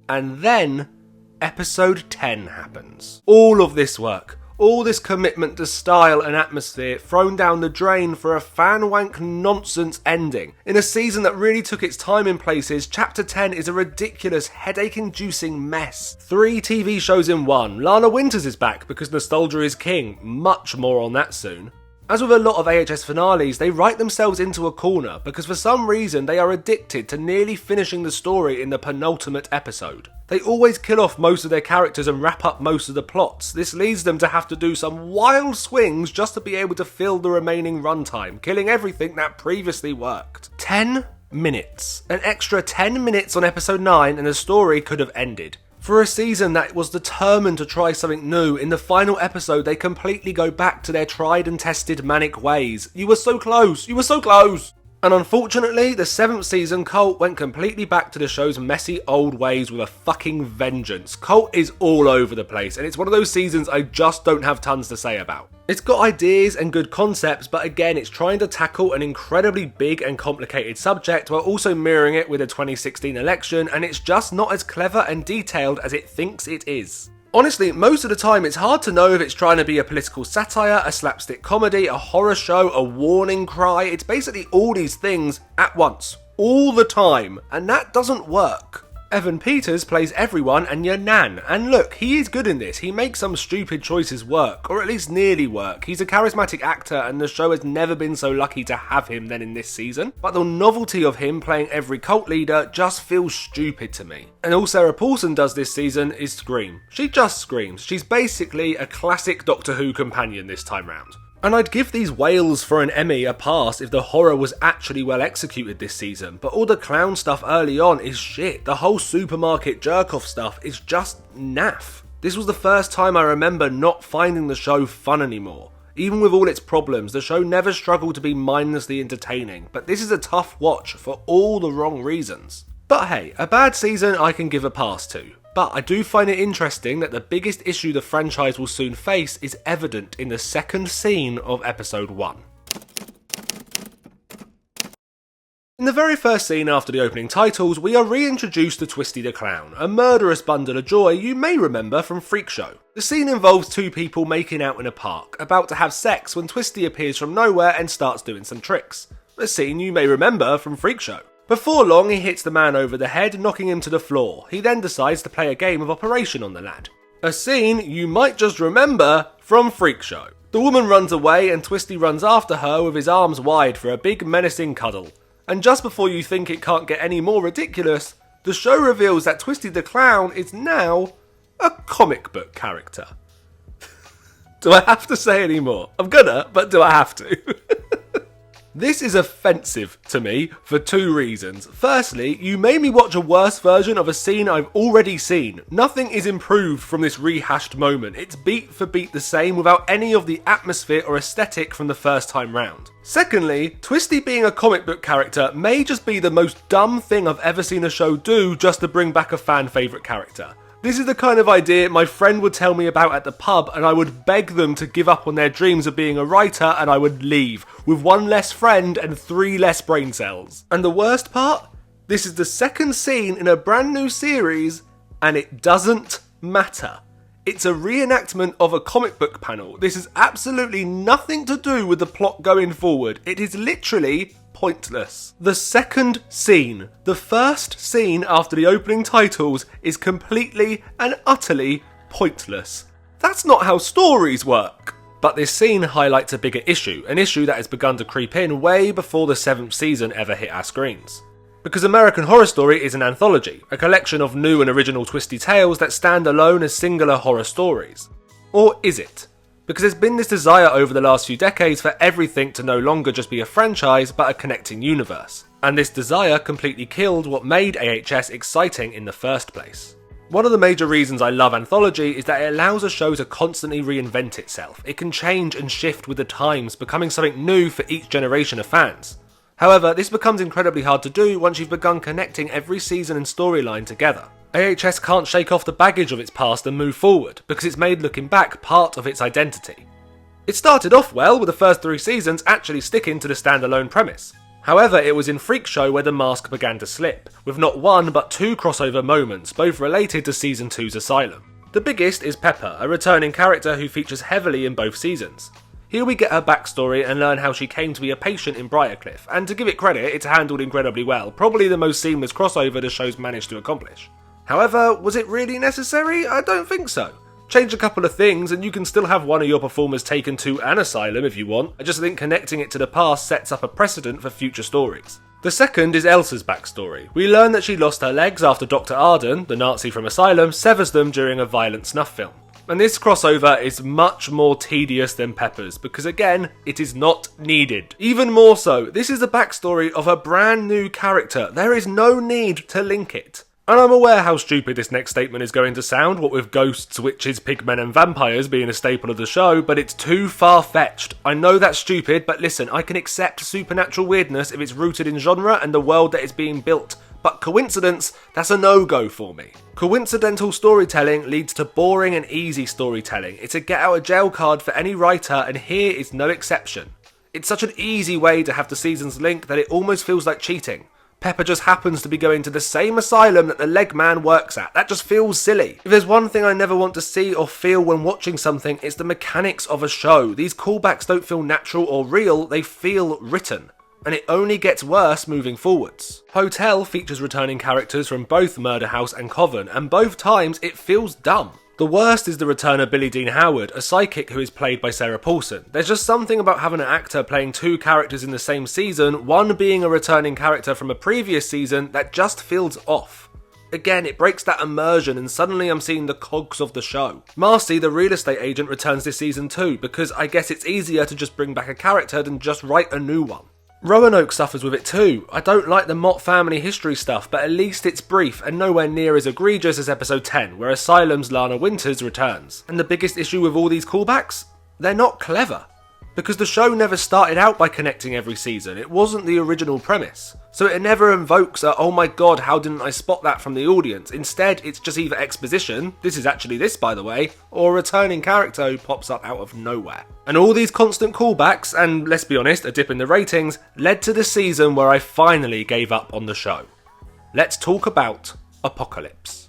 And then, episode 10 happens. All of this work, all this commitment to style and atmosphere thrown down the drain for a fan-wank nonsense ending. In a season that really took its time in places, Chapter 10 is a ridiculous, headache-inducing mess. 3 TV shows in one. Lana Winters is back because nostalgia is king. Much more on that soon. As with a lot of AHS finales, they write themselves into a corner because for some reason they are addicted to nearly finishing the story in the penultimate episode. They always kill off most of their characters and wrap up most of the plots. This leads them to have to do some wild swings just to be able to fill the remaining runtime, killing everything that previously worked. 10 minutes. An extra 10 minutes on episode 9 and the story could have ended. For a season that was determined to try something new, in the final episode they completely go back to their tried and tested manic ways. You were so close, you were so close! And unfortunately, the 7th season, Colt went completely back to the show's messy old ways with a fucking vengeance. Colt is all over the place, and it's one of those seasons I just don't have tons to say about. It's got ideas and good concepts, but again, it's trying to tackle an incredibly big and complicated subject while also mirroring it with the 2016 election, and it's just not as clever and detailed as it thinks it is. Honestly, most of the time it's hard to know if it's trying to be a political satire, a slapstick comedy, a horror show, a warning cry. It's basically all these things at once, all the time, and that doesn't work. Evan Peters plays everyone and your nan, and look, he is good in this. He makes some stupid choices work, or at least nearly work. He's a charismatic actor and the show has never been so lucky to have him than in this season, but the novelty of him playing every cult leader just feels stupid to me. And all Sarah Paulson does this season is scream. She just screams. She's basically a classic Doctor Who companion this time round. And I'd give these whales for an Emmy a pass if the horror was actually well executed this season, but all the clown stuff early on is shit. The whole supermarket jerk-off stuff is just naff. This was the first time I remember not finding the show fun anymore. Even with all its problems, the show never struggled to be mindlessly entertaining, but this is a tough watch for all the wrong reasons. But hey, a bad season I can give a pass to. But I do find it interesting that the biggest issue the franchise will soon face is evident in the second scene of episode 1. In the very first scene after the opening titles, we are reintroduced to Twisty the Clown, a murderous bundle of joy you may remember from Freak Show. The scene involves 2 people making out in a park, about to have sex when Twisty appears from nowhere and starts doing some tricks. A scene you may remember from Freak Show. Before long, he hits the man over the head, knocking him to the floor. He then decides to play a game of Operation on the lad. A scene you might just remember from Freak Show. The woman runs away and Twisty runs after her with his arms wide for a big menacing cuddle. And just before you think it can't get any more ridiculous, the show reveals that Twisty the Clown is now a comic book character. Do I have to say any more? I'm gonna, but do I have to? This is offensive to me for 2 reasons. Firstly, you made me watch a worse version of a scene I've already seen. Nothing is improved from this rehashed moment. It's beat for beat the same without any of the atmosphere or aesthetic from the first time round. Secondly, Twisty being a comic book character may just be the most dumb thing I've ever seen a show do just to bring back a fan favourite character. This is the kind of idea my friend would tell me about at the pub and I would beg them to give up on their dreams of being a writer and I would leave, with 1 less friend and 3 less brain cells. And the worst part? This is the second scene in a brand new series and it doesn't matter. It's a reenactment of a comic book panel. This has absolutely nothing to do with the plot going forward. It is literally pointless. The second scene, the first scene after the opening titles, is completely and utterly pointless. That's not how stories work. But this scene highlights a bigger issue, an issue that has begun to creep in way before the 7th season ever hit our screens. Because American Horror Story is an anthology, a collection of new and original twisty tales that stand alone as singular horror stories. Or is it? Because there's been this desire over the last few decades for everything to no longer just be a franchise but a connecting universe. And this desire completely killed what made AHS exciting in the first place. One of the major reasons I love anthology is that it allows a show to constantly reinvent itself. It can change and shift with the times, becoming something new for each generation of fans. However, this becomes incredibly hard to do once you've begun connecting every season and storyline together. AHS can't shake off the baggage of its past and move forward, because it's made looking back part of its identity. It started off well, with the first 3 seasons actually sticking to the standalone premise. However, it was in Freak Show where the mask began to slip, with not one but 2 crossover moments, both related to Season 2's Asylum. The biggest is Pepper, a returning character who features heavily in both seasons. Here we get her backstory and learn how she came to be a patient in Briarcliff, and to give it credit, it's handled incredibly well, probably the most seamless crossover the show's managed to accomplish. However, was it really necessary? I don't think so. Change a couple of things and you can still have one of your performers taken to an asylum if you want. I just think connecting it to the past sets up a precedent for future stories. The second is Elsa's backstory. We learn that she lost her legs after Dr. Arden, the Nazi from Asylum, severs them during a violent snuff film. And this crossover is much more tedious than Pepper's, because again, it is not needed. Even more so, this is the backstory of a brand new character. There is no need to link it. And I'm aware how stupid this next statement is going to sound, what with ghosts, witches, pigmen and vampires being a staple of the show, but it's too far-fetched. I know that's stupid, but listen, I can accept supernatural weirdness if it's rooted in genre and the world that is being built. But coincidence, that's a no-go for me. Coincidental storytelling leads to boring and easy storytelling. It's a get-out-of-jail card for any writer, and here is no exception. It's such an easy way to have the seasons link that it almost feels like cheating. Pepper just happens to be going to the same asylum that the leg man works at. That just feels silly. If there's one thing I never want to see or feel when watching something, it's the mechanics of a show. These callbacks don't feel natural or real, they feel written. And it only gets worse moving forwards. Hotel features returning characters from both Murder House and Coven, and both times it feels dumb. The worst is the return of Billie Dean Howard, a psychic who is played by Sarah Paulson. There's just something about having an actor playing 2 characters in the same season, one being a returning character from a previous season, that just feels off. Again, it breaks that immersion and suddenly I'm seeing the cogs of the show. Marcy, the real estate agent, returns this season too, because I guess it's easier to just bring back a character than just write a new one. Roanoke suffers with it too. I don't like the Mott family history stuff, but at least it's brief and nowhere near as egregious as episode 10, where Asylum's Lana Winters returns. And the biggest issue with all these callbacks? They're not clever. Because the show never started out by connecting every season, it wasn't the original premise. So it never invokes a, oh my god, how didn't I spot that from the audience? Instead, it's just either exposition, this is actually this by the way, or a returning character who pops up out of nowhere. And all these constant callbacks, and let's be honest, a dip in the ratings, led to the season where I finally gave up on the show. Let's talk about Apocalypse.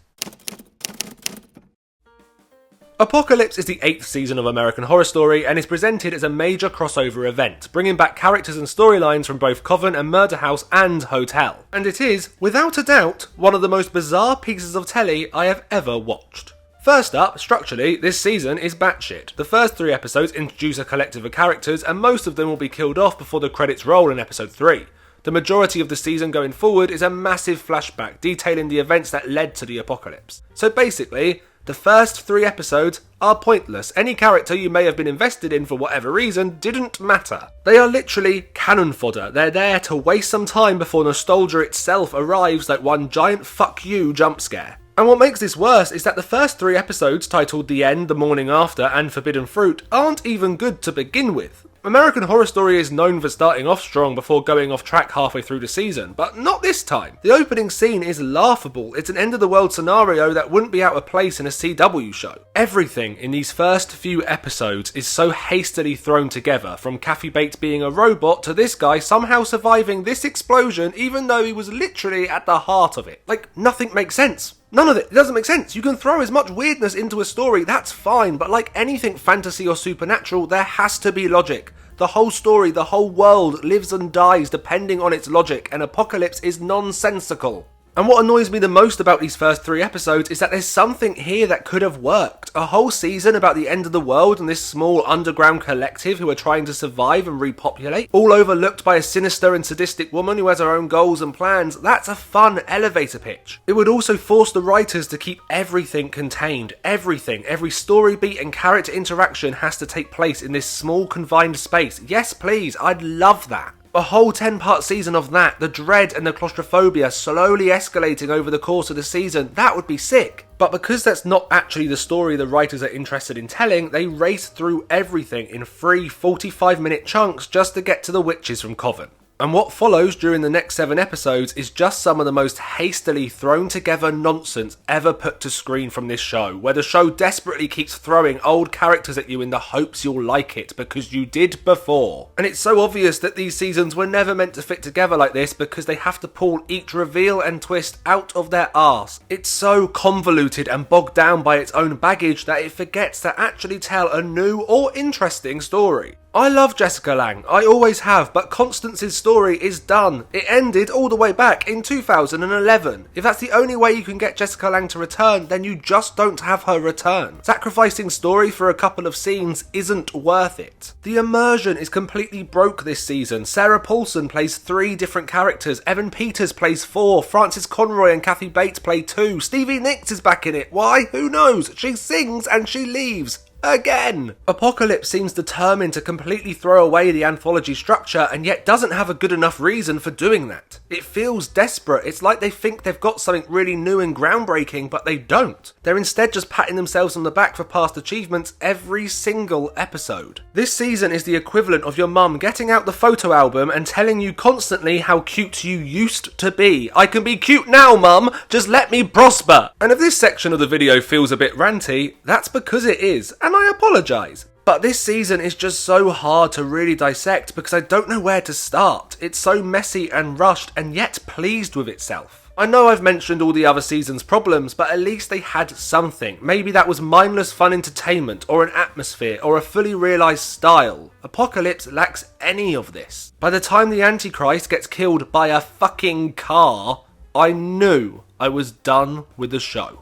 Apocalypse is the 8th season of American Horror Story and is presented as a major crossover event, bringing back characters and storylines from both Coven and Murder House and Hotel. And it is, without a doubt, one of the most bizarre pieces of telly I have ever watched. First up, structurally, this season is batshit. The first 3 episodes introduce a collective of characters and most of them will be killed off before the credits roll in episode 3. The majority of the season going forward is a massive flashback detailing the events that led to the apocalypse. So basically, the first 3 episodes are pointless. Any character you may have been invested in for whatever reason didn't matter. They are literally cannon fodder. They're there to waste some time before nostalgia itself arrives like one giant fuck you jump scare. And what makes this worse is that the first 3 episodes, titled The End, The Morning After and Forbidden Fruit, aren't even good to begin with. American Horror Story is known for starting off strong before going off track halfway through the season, but not this time. The opening scene is laughable. It's an end-of-the-world scenario that wouldn't be out of place in a CW show. Everything in these first few episodes is so hastily thrown together, from Kathy Bates being a robot to this guy somehow surviving this explosion even though he was literally at the heart of it. Like, nothing makes sense. None of it. It doesn't make sense. You can throw as much weirdness into a story, that's fine, but like anything fantasy or supernatural, there has to be logic. The whole story, the whole world lives and dies depending on its logic, and Apocalypse is nonsensical. And what annoys me the most about these first 3 episodes is that there's something here that could have worked. A whole season about the end of the world and this small underground collective who are trying to survive and repopulate, all overlooked by a sinister and sadistic woman who has her own goals and plans. That's a fun elevator pitch. It would also force the writers to keep everything contained. Everything. Every story beat and character interaction has to take place in this small confined space. Yes, please. I'd love that. A whole 10-part season of that, the dread and the claustrophobia slowly escalating over the course of the season, that would be sick. But because that's not actually the story the writers are interested in telling, they race through everything in 3 45-minute chunks just to get to the witches from Coven. And what follows during the next 7 episodes is just some of the most hastily thrown together nonsense ever put to screen from this show, where the show desperately keeps throwing old characters at you in the hopes you'll like it, because you did before. And it's so obvious that these seasons were never meant to fit together like this because they have to pull each reveal and twist out of their arse. It's so convoluted and bogged down by its own baggage that it forgets to actually tell a new or interesting story. I love Jessica Lange, I always have, but Constance's story is done. It ended all the way back in 2011. If that's the only way you can get Jessica Lange to return, then you just don't have her return. Sacrificing story for a couple of scenes isn't worth it. The immersion is completely broke this season. Sarah Paulson plays 3 different characters, Evan Peters plays 4, Frances Conroy and Kathy Bates play 2, Stevie Nicks is back in it. Why? Who knows? She sings and she leaves. Again! Apocalypse seems determined to completely throw away the anthology structure and yet doesn't have a good enough reason for doing that. It feels desperate. It's like they think they've got something really new and groundbreaking, but they don't. They're instead just patting themselves on the back for past achievements every single episode. This season is the equivalent of your mum getting out the photo album and telling you constantly how cute you used to be. I can be cute now, mum, just let me prosper. And if this section of the video feels a bit ranty, that's because it is, and I apologise. But this season is just so hard to really dissect because I don't know where to start. It's so messy and rushed and yet pleased with itself. I know I've mentioned all the other season's problems, but at least they had something. Maybe that was mindless fun entertainment, or an atmosphere, or a fully realised style. Apocalypse lacks any of this. By the time the Antichrist gets killed by a fucking car, I knew I was done with the show.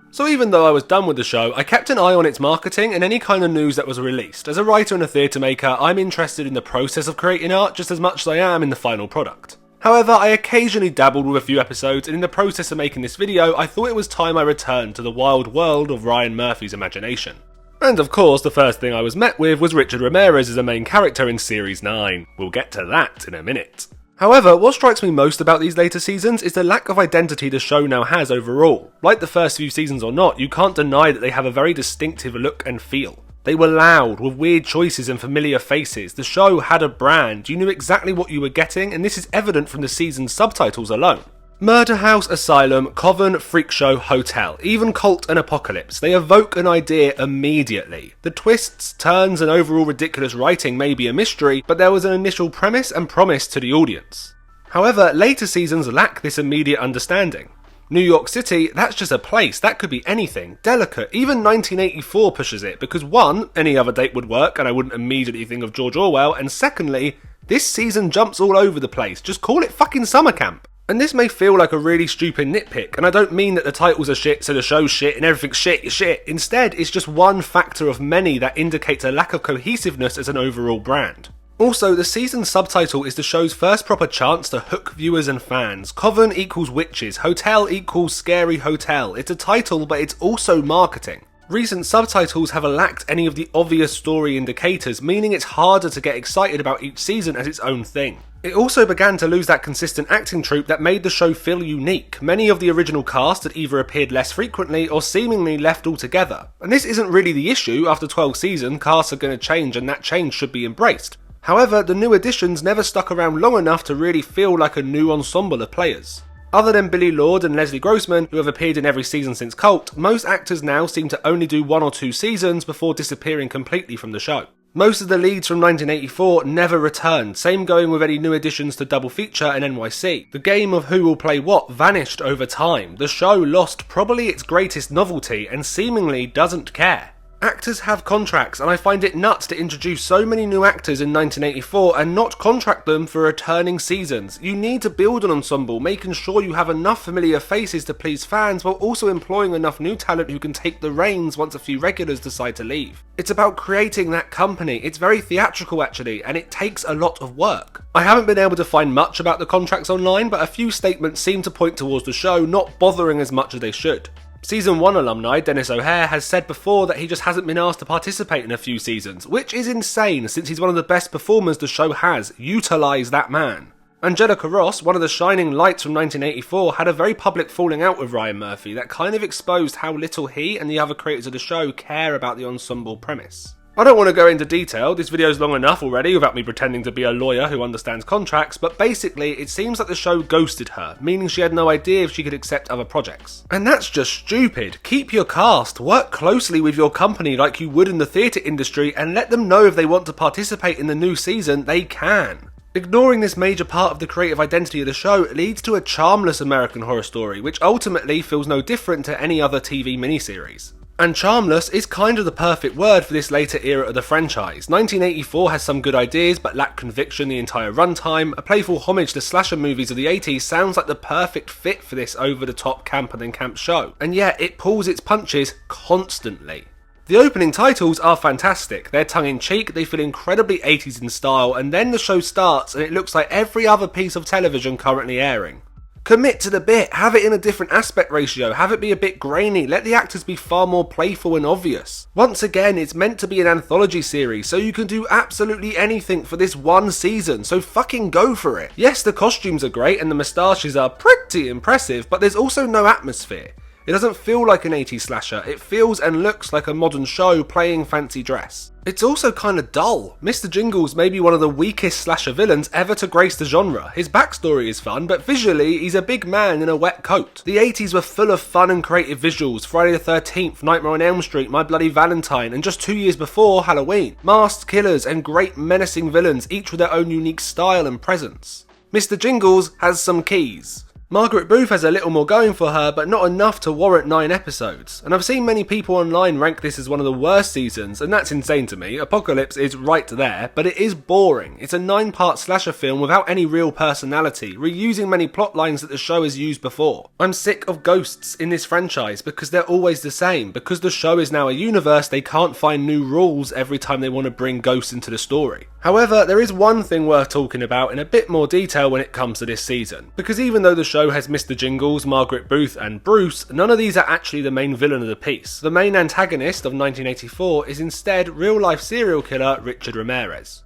So even though I was done with the show, I kept an eye on its marketing and any kind of news that was released. As a writer and a theatre maker, I'm interested in the process of creating art just as much as I am in the final product. However, I occasionally dabbled with a few episodes, and in the process of making this video, I thought it was time I returned to the wild world of Ryan Murphy's imagination. And of course, the first thing I was met with was Richard Ramirez as a main character in Series 9. We'll get to that in a minute. However, what strikes me most about these later seasons is the lack of identity the show now has overall. Like the first few seasons or not, you can't deny that they have a very distinctive look and feel. They were loud, with weird choices and familiar faces. The show had a brand, you knew exactly what you were getting, and this is evident from the season's subtitles alone. Murder House, Asylum, Coven, Freak Show, Hotel, even Cult and Apocalypse, they evoke an idea immediately. The twists, turns and overall ridiculous writing may be a mystery, but there was an initial premise and promise to the audience. However, later seasons lack this immediate understanding. New York City, that's just a place, that could be anything, delicate, even 1984 pushes it, because one, any other date would work and I wouldn't immediately think of George Orwell, and secondly, this season jumps all over the place, just call it fucking summer camp. And this may feel like a really stupid nitpick, and I don't mean that the titles are shit so the show's shit and everything's shit. Instead, it's just one factor of many that indicates a lack of cohesiveness as an overall brand. Also, the season's subtitle is the show's first proper chance to hook viewers and fans. Coven equals witches, Hotel equals scary hotel. It's a title, but it's also marketing. Recent subtitles have lacked any of the obvious story indicators, meaning it's harder to get excited about each season as its own thing. It also began to lose that consistent acting troupe that made the show feel unique. Many of the original cast had either appeared less frequently or seemingly left altogether. And this isn't really the issue. After 12 seasons, casts are going to change and that change should be embraced. However, the new additions never stuck around long enough to really feel like a new ensemble of players. Other than Billy Lord and Leslie Grossman, who have appeared in every season since Cult, most actors now seem to only do 1 or 2 seasons before disappearing completely from the show. Most of the leads from 1984 never returned, same going with any new additions to Double Feature and NYC. The game of who will play what vanished over time. The show lost probably its greatest novelty and seemingly doesn't care. Actors have contracts, and I find it nuts to introduce so many new actors in 1984 and not contract them for returning seasons. You need to build an ensemble, making sure you have enough familiar faces to please fans while also employing enough new talent who can take the reins once a few regulars decide to leave. It's about creating that company. It's very theatrical actually, and it takes a lot of work. I haven't been able to find much about the contracts online, but a few statements seem to point towards the show not bothering as much as they should. Season 1 alumni Dennis O'Hare has said before that he just hasn't been asked to participate in a few seasons, which is insane since he's one of the best performers the show has. Utilise that man. Angelica Ross, one of the shining lights from 1984, had a very public falling out with Ryan Murphy that kind of exposed how little he and the other creators of the show care about the ensemble premise. I don't want to go into detail, this video's long enough already without me pretending to be a lawyer who understands contracts, but basically it seems like the show ghosted her, meaning she had no idea if she could accept other projects. And that's just stupid. Keep your cast, work closely with your company like you would in the theatre industry, and let them know if they want to participate in the new season, they can. Ignoring this major part of the creative identity of the show leads to a charmless American Horror Story, which ultimately feels no different to any other TV miniseries. And charmless is kind of the perfect word for this later era of the franchise. 1984 has some good ideas but lacked conviction the entire runtime. A playful homage to slasher movies of the 80s sounds like the perfect fit for this over-the-top camper than camp show, and yet it pulls its punches constantly. The opening titles are fantastic, they're tongue-in-cheek, they feel incredibly 80s in style, and then the show starts and it looks like every other piece of television currently airing. Commit to the bit, have it in a different aspect ratio, have it be a bit grainy, let the actors be far more playful and obvious. Once again, it's meant to be an anthology series, so you can do absolutely anything for this one season, so fucking go for it. Yes, the costumes are great and the moustaches are pretty impressive, but there's also no atmosphere. It doesn't feel like an 80s slasher, it feels and looks like a modern show playing fancy dress. It's also kinda dull. Mr. Jingles may be one of the weakest slasher villains ever to grace the genre. His backstory is fun, but visually he's a big man in a wet coat. The 80s were full of fun and creative visuals. Friday the 13th, Nightmare on Elm Street, My Bloody Valentine, and just 2 years before, Halloween. Masked killers and great menacing villains, each with their own unique style and presence. Mr. Jingles has some keys. Margaret Booth has a little more going for her, but not enough to warrant 9 episodes. And I've seen many people online rank this as one of the worst seasons, and that's insane to me. Apocalypse is right there, but it is boring. It's a 9-part slasher film without any real personality, reusing many plot lines that the show has used before. I'm sick of ghosts in this franchise because they're always the same. Because the show is now a universe, they can't find new rules every time they want to bring ghosts into the story. However, there is one thing worth talking about in a bit more detail when it comes to this season, because even though the show has Mr. Jingles, Margaret Booth and Bruce, none of these are actually the main villain of the piece. The main antagonist of 1984 is instead real-life serial killer Richard Ramirez.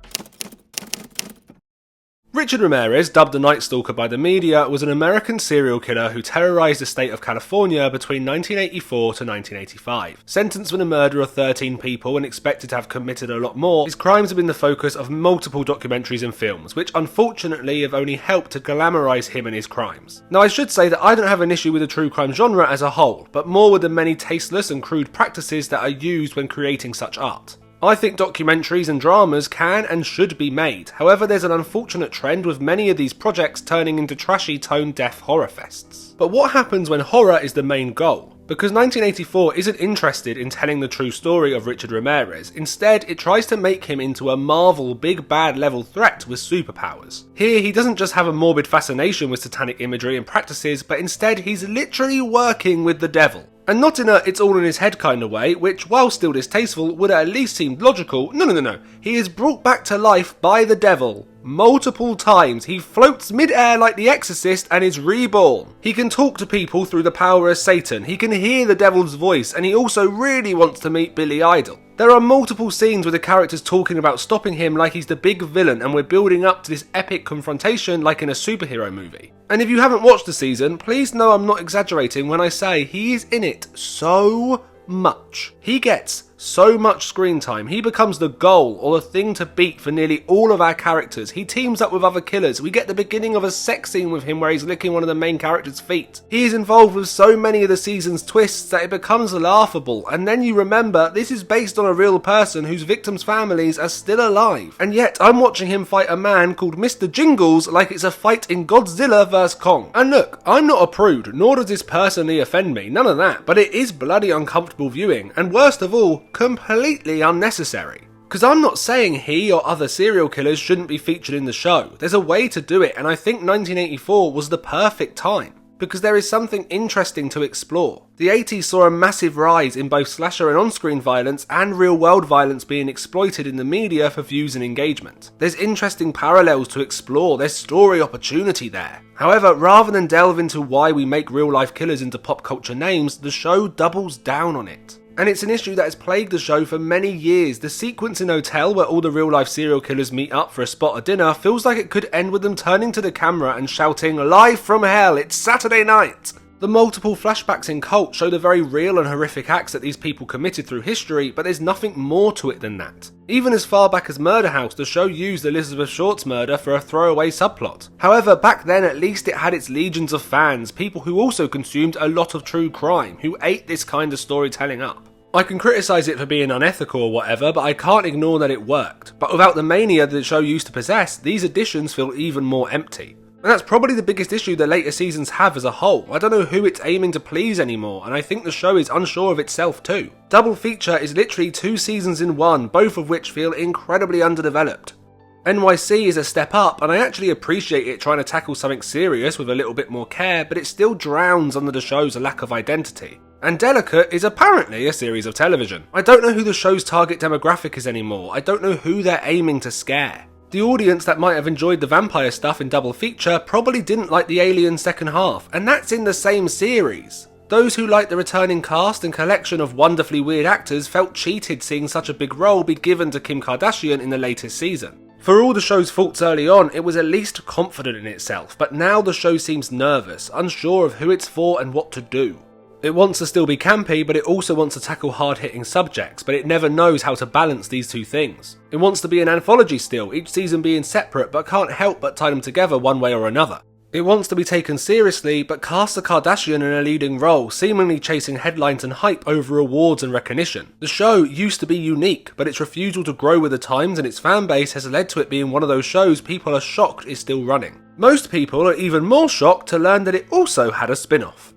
Richard Ramirez, dubbed the Night Stalker by the media, was an American serial killer who terrorized the state of California between 1984 to 1985. Sentenced for the murder of 13 people and expected to have committed a lot more, his crimes have been the focus of multiple documentaries and films, which unfortunately have only helped to glamorize him and his crimes. Now I should say that I don't have an issue with the true crime genre as a whole, but more with the many tasteless and crude practices that are used when creating such art. I think documentaries and dramas can and should be made, however there's an unfortunate trend with many of these projects turning into trashy tone-deaf horror fests. But what happens when horror is the main goal? Because 1984 isn't interested in telling the true story of Richard Ramirez, instead it tries to make him into a Marvel big bad level threat with superpowers. Here he doesn't just have a morbid fascination with satanic imagery and practices, but instead he's literally working with the devil. And not in a it's all in his head kind of way, which while still distasteful would at least seem logical. No. He is brought back to life by the devil. Multiple times. He floats mid-air like the Exorcist and is reborn. He can talk to people through the power of Satan. He can hear the devil's voice, and he also really wants to meet Billy Idol. There are multiple scenes with the characters talking about stopping him like he's the big villain, and we're building up to this epic confrontation like in a superhero movie. And if you haven't watched the season, please know I'm not exaggerating when I say he is in it so much. He gets so much screen time. He becomes the goal or the thing to beat for nearly all of our characters. He teams up with other killers. We get the beginning of a sex scene with him where he's licking one of the main characters' feet. He is involved with so many of the season's twists that it becomes laughable, and then you remember this is based on a real person whose victims' families are still alive. And yet I'm watching him fight a man called Mr. Jingles like it's a fight in Godzilla vs Kong. And look, I'm not a prude, nor does this personally offend me, none of that, but it is bloody uncomfortable viewing, and worst of all, completely unnecessary. Because I'm not saying he or other serial killers shouldn't be featured in the show. There's a way to do it, and I think 1984 was the perfect time, because there is something interesting to explore. The 80s saw a massive rise in both slasher and on-screen violence and real-world violence being exploited in the media for views and engagement. There's interesting parallels to explore, there's story opportunity there. However, rather than delve into why we make real-life killers into pop culture names, the show doubles down on it. And it's an issue that has plagued the show for many years. The sequence in Hotel where all the real-life serial killers meet up for a spot of dinner feels like it could end with them turning to the camera and shouting, "Live from hell, it's Saturday night!" The multiple flashbacks in Cult show the very real and horrific acts that these people committed through history, but there's nothing more to it than that. Even as far back as Murder House, the show used Elizabeth Short's murder for a throwaway subplot. However, back then at least it had its legions of fans, people who also consumed a lot of true crime, who ate this kind of storytelling up. I can criticise it for being unethical or whatever, but I can't ignore that it worked. But without the mania that the show used to possess, these additions feel even more empty. And that's probably the biggest issue the later seasons have as a whole. I don't know who it's aiming to please anymore, and I think the show is unsure of itself too. Double Feature is literally 2 seasons in one, both of which feel incredibly underdeveloped. NYC is a step up, and I actually appreciate it trying to tackle something serious with a little bit more care, but it still drowns under the show's lack of identity. And Delicate is apparently a series of television. I don't know who the show's target demographic is anymore. I don't know who they're aiming to scare. The audience that might have enjoyed the vampire stuff in Double Feature probably didn't like the Alien second half, and that's in the same series. Those who liked the returning cast and collection of wonderfully weird actors felt cheated seeing such a big role be given to Kim Kardashian in the latest season. For all the show's faults early on, it was at least confident in itself, but now the show seems nervous, unsure of who it's for and what to do. It wants to still be campy, but it also wants to tackle hard-hitting subjects, but it never knows how to balance these two things. It wants to be an anthology still, each season being separate, but can't help but tie them together one way or another. It wants to be taken seriously, but casts a Kardashian in a leading role, seemingly chasing headlines and hype over awards and recognition. The show used to be unique, but its refusal to grow with the times and its fan base has led to it being one of those shows people are shocked is still running. Most people are even more shocked to learn that it also had a spin-off.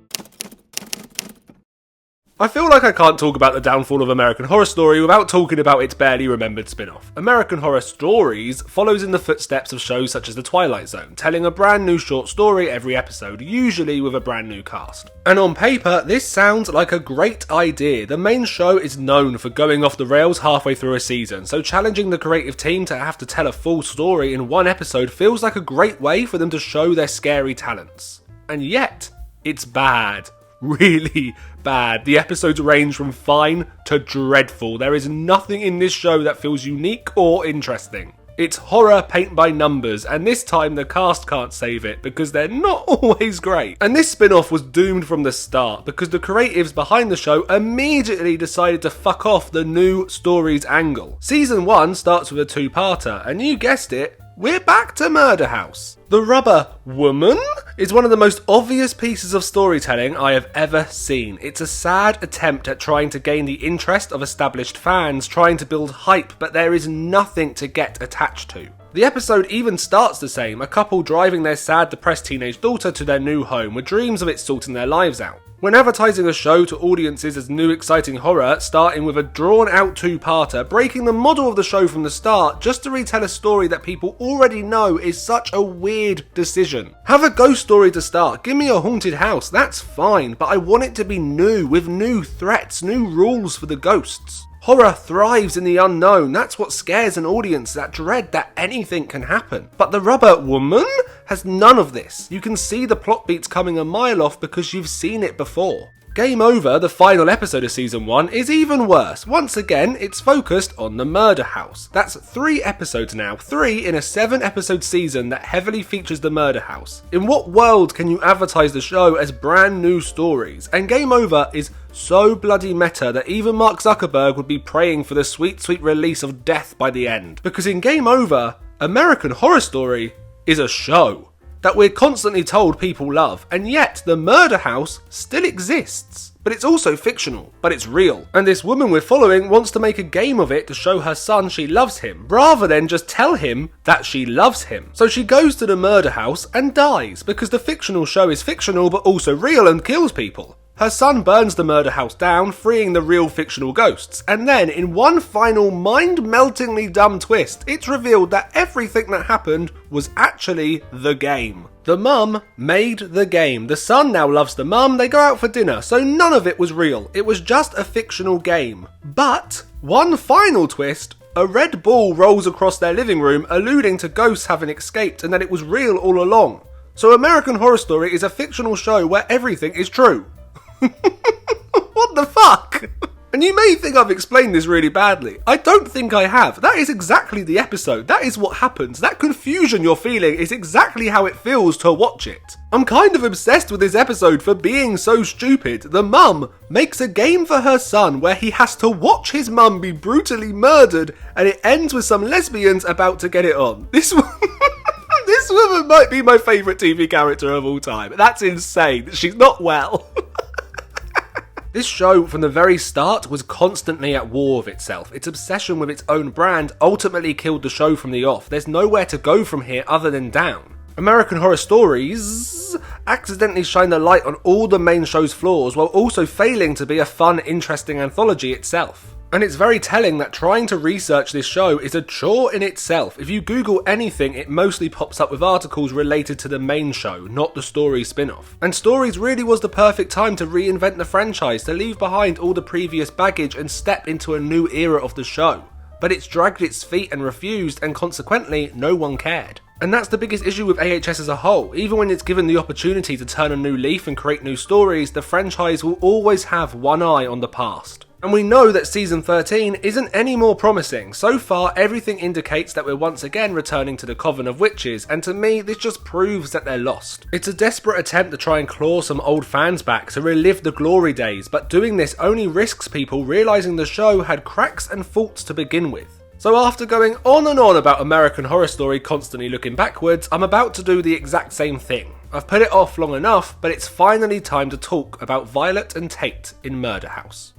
I feel like I can't talk about the downfall of American Horror Story without talking about its barely remembered spin-off. American Horror Stories follows in the footsteps of shows such as The Twilight Zone, telling a brand new short story every episode, usually with a brand new cast. And on paper, this sounds like a great idea. The main show is known for going off the rails halfway through a season, so challenging the creative team to have to tell a full story in one episode feels like a great way for them to show their scary talents. And yet, it's bad. Really bad. The episodes range from fine to dreadful. There is nothing in this show that feels unique or interesting. It's horror paint by numbers, and this time the cast can't save it because they're not always great. And this spin-off was doomed from the start because the creatives behind the show immediately decided to fuck off the new stories angle. Season 1 starts with a 2-parter, and you guessed it, we're back to Murder House. The Rubber Woman is one of the most obvious pieces of storytelling I have ever seen. It's a sad attempt at trying to gain the interest of established fans, trying to build hype, but there is nothing to get attached to. The episode even starts the same, a couple driving their sad, depressed teenage daughter to their new home with dreams of it sorting their lives out. When advertising a show to audiences as new exciting horror, starting with a drawn-out 2-parter, breaking the model of the show from the start just to retell a story that people already know is such a weird decision. Have a ghost story to start, give me a haunted house, that's fine, but I want it to be new, with new threats, new rules for the ghosts. Horror thrives in the unknown, that's what scares an audience, that dread that anything can happen. But The Rubber Woman has none of this. You can see the plot beats coming a mile off because you've seen it before. Game Over, the final episode of Season 1, is even worse. Once again, it's focused on the murder house. That's 3 episodes now, 3 in a 7-episode season that heavily features the murder house. In what world can you advertise the show as brand new stories? And Game Over is so bloody meta that even Mark Zuckerberg would be praying for the sweet, sweet release of death by the end. Because in Game Over, American Horror Story is a show that we're constantly told people love, and yet the murder house still exists. But it's also fictional, but it's real. And this woman we're following wants to make a game of it to show her son she loves him, rather than just tell him that she loves him. So she goes to the murder house and dies, because the fictional show is fictional but also real and kills people. Her son burns the murder house down, freeing the real fictional ghosts, and then in one final mind-meltingly dumb twist, it's revealed that everything that happened was actually the game. The mum made the game. The son now loves the mum, they go out for dinner, so none of it was real. It was just a fictional game. But one final twist, a red ball rolls across their living room, alluding to ghosts having escaped and that it was real all along. So American Horror Story is a fictional show where everything is true. What the fuck? And you may think I've explained this really badly. I don't think I have. That is exactly the episode. That is what happens. That confusion you're feeling is exactly how it feels to watch it. I'm kind of obsessed with this episode for being so stupid. The mum makes a game for her son where he has to watch his mum be brutally murdered, and it ends with some lesbians about to get it on. This woman might be my favourite TV character of all time. That's insane. She's not well. This show, from the very start, was constantly at war with itself. Its obsession with its own brand ultimately killed the show from the off. There's nowhere to go from here other than down. American Horror Stories accidentally shine the light on all the main show's flaws while also failing to be a fun, interesting anthology itself. And it's very telling that trying to research this show is a chore in itself. If you Google anything, it mostly pops up with articles related to the main show, not the Stories spin-off. And Stories really was the perfect time to reinvent the franchise, to leave behind all the previous baggage and step into a new era of the show. But it's dragged its feet and refused, and consequently, no one cared. And that's the biggest issue with AHS as a whole. Even when it's given the opportunity to turn a new leaf and create new stories, the franchise will always have one eye on the past. And we know that Season 13 isn't any more promising. So far, everything indicates that we're once again returning to the Coven of Witches, and to me, this just proves that they're lost. It's a desperate attempt to try and claw some old fans back to relive the glory days, but doing this only risks people realising the show had cracks and faults to begin with. So after going on and on about American Horror Story constantly looking backwards, I'm about to do the exact same thing. I've put it off long enough, but it's finally time to talk about Violet and Tate in Murder House.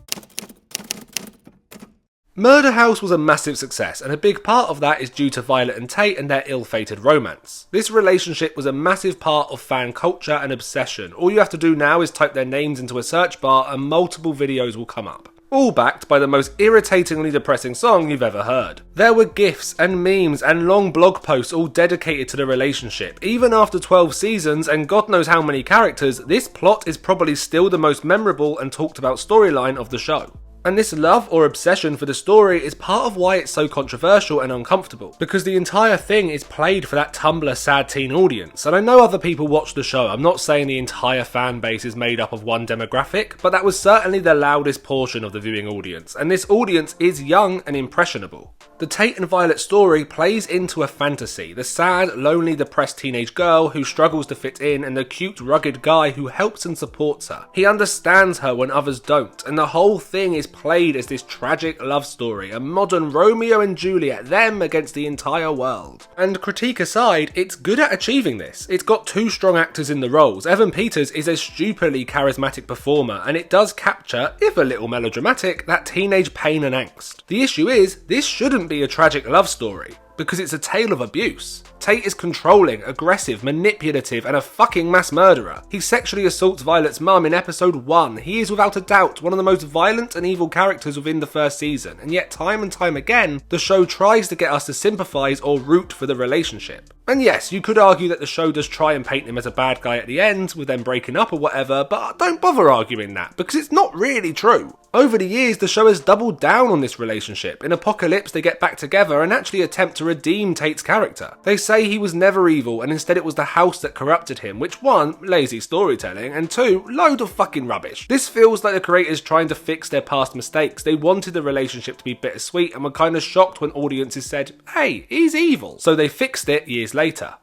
Murder House was a massive success, and a big part of that is due to Violet and Tate and their ill-fated romance. This relationship was a massive part of fan culture and obsession. All you have to do now is type their names into a search bar and multiple videos will come up. All backed by the most irritatingly depressing song you've ever heard. There were gifs and memes and long blog posts all dedicated to the relationship. Even after 12 seasons and God knows how many characters, this plot is probably still the most memorable and talked about storyline of the show. And this love or obsession for the story is part of why it's so controversial and uncomfortable, because the entire thing is played for that Tumblr sad teen audience. And I know other people watch the show, I'm not saying the entire fan base is made up of one demographic, but that was certainly the loudest portion of the viewing audience, and this audience is young and impressionable. The Tate and Violet story plays into a fantasy, the sad, lonely, depressed teenage girl who struggles to fit in and the cute, rugged guy who helps and supports her. He understands her when others don't, and the whole thing is played as this tragic love story, a modern Romeo and Juliet, them against the entire world. And critique aside, it's good at achieving this. It's got 2 strong actors in the roles. Evan Peters is a stupidly charismatic performer, and it does capture, if a little melodramatic, that teenage pain and angst. The issue is, this shouldn't be a tragic love story, because it's a tale of abuse. Tate is controlling, aggressive, manipulative, and a fucking mass murderer. He sexually assaults Violet's mum in episode 1. He is without a doubt one of the most violent and evil characters within the first season, and yet time and time again, the show tries to get us to sympathise or root for the relationship. And yes, you could argue that the show does try and paint him as a bad guy at the end, with them breaking up or whatever, but don't bother arguing that, because it's not really true. Over the years, the show has doubled down on this relationship. In Apocalypse, they get back together and actually attempt to redeem Tate's character. They say he was never evil, and instead it was the house that corrupted him, which 1, lazy storytelling, and 2, load of fucking rubbish. This feels like the creators trying to fix their past mistakes. They wanted the relationship to be bittersweet and were kind of shocked when audiences said, hey, he's evil. So they fixed it years later.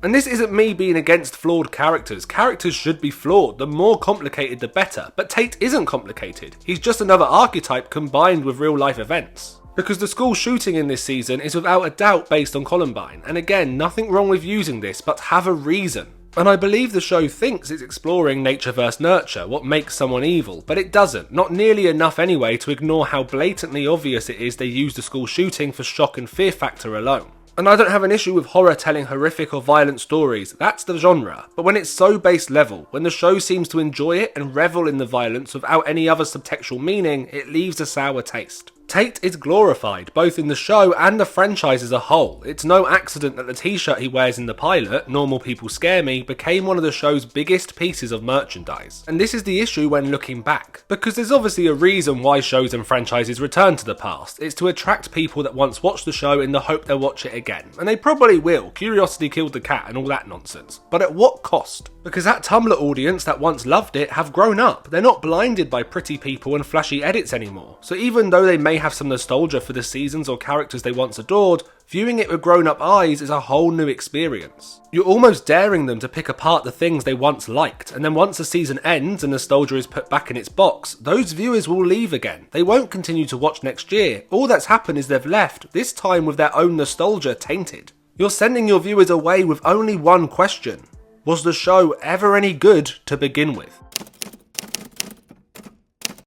And this isn't me being against flawed characters. Characters should be flawed. The more complicated the better. But Tate isn't complicated. He's just another archetype combined with real life events. Because the school shooting in this season is without a doubt based on Columbine. And again, nothing wrong with using this, but have a reason. And I believe the show thinks it's exploring nature versus nurture, what makes someone evil, but it doesn't. Not nearly enough anyway to ignore how blatantly obvious it is they use the school shooting for shock and fear factor alone. And I don't have an issue with horror telling horrific or violent stories, that's the genre. But when it's so base level, when the show seems to enjoy it and revel in the violence without any other subtextual meaning, it leaves a sour taste. Tate is glorified, both in the show and the franchise as a whole. It's no accident that the t-shirt he wears in the pilot, Normal People Scare Me, became one of the show's biggest pieces of merchandise. And this is the issue when looking back. Because there's obviously a reason why shows and franchises return to the past. It's to attract people that once watched the show in the hope they'll watch it again. And they probably will. Curiosity killed the cat and all that nonsense. But at what cost? Because that Tumblr audience that once loved it have grown up. They're not blinded by pretty people and flashy edits anymore. So even though they may have some nostalgia for the seasons or characters they once adored, viewing it with grown-up eyes is a whole new experience. You're almost daring them to pick apart the things they once liked, and then once the season ends and nostalgia is put back in its box, those viewers will leave again. They won't continue to watch next year. All that's happened is they've left, this time with their own nostalgia tainted. You're sending your viewers away with only one question. Was the show ever any good to begin with?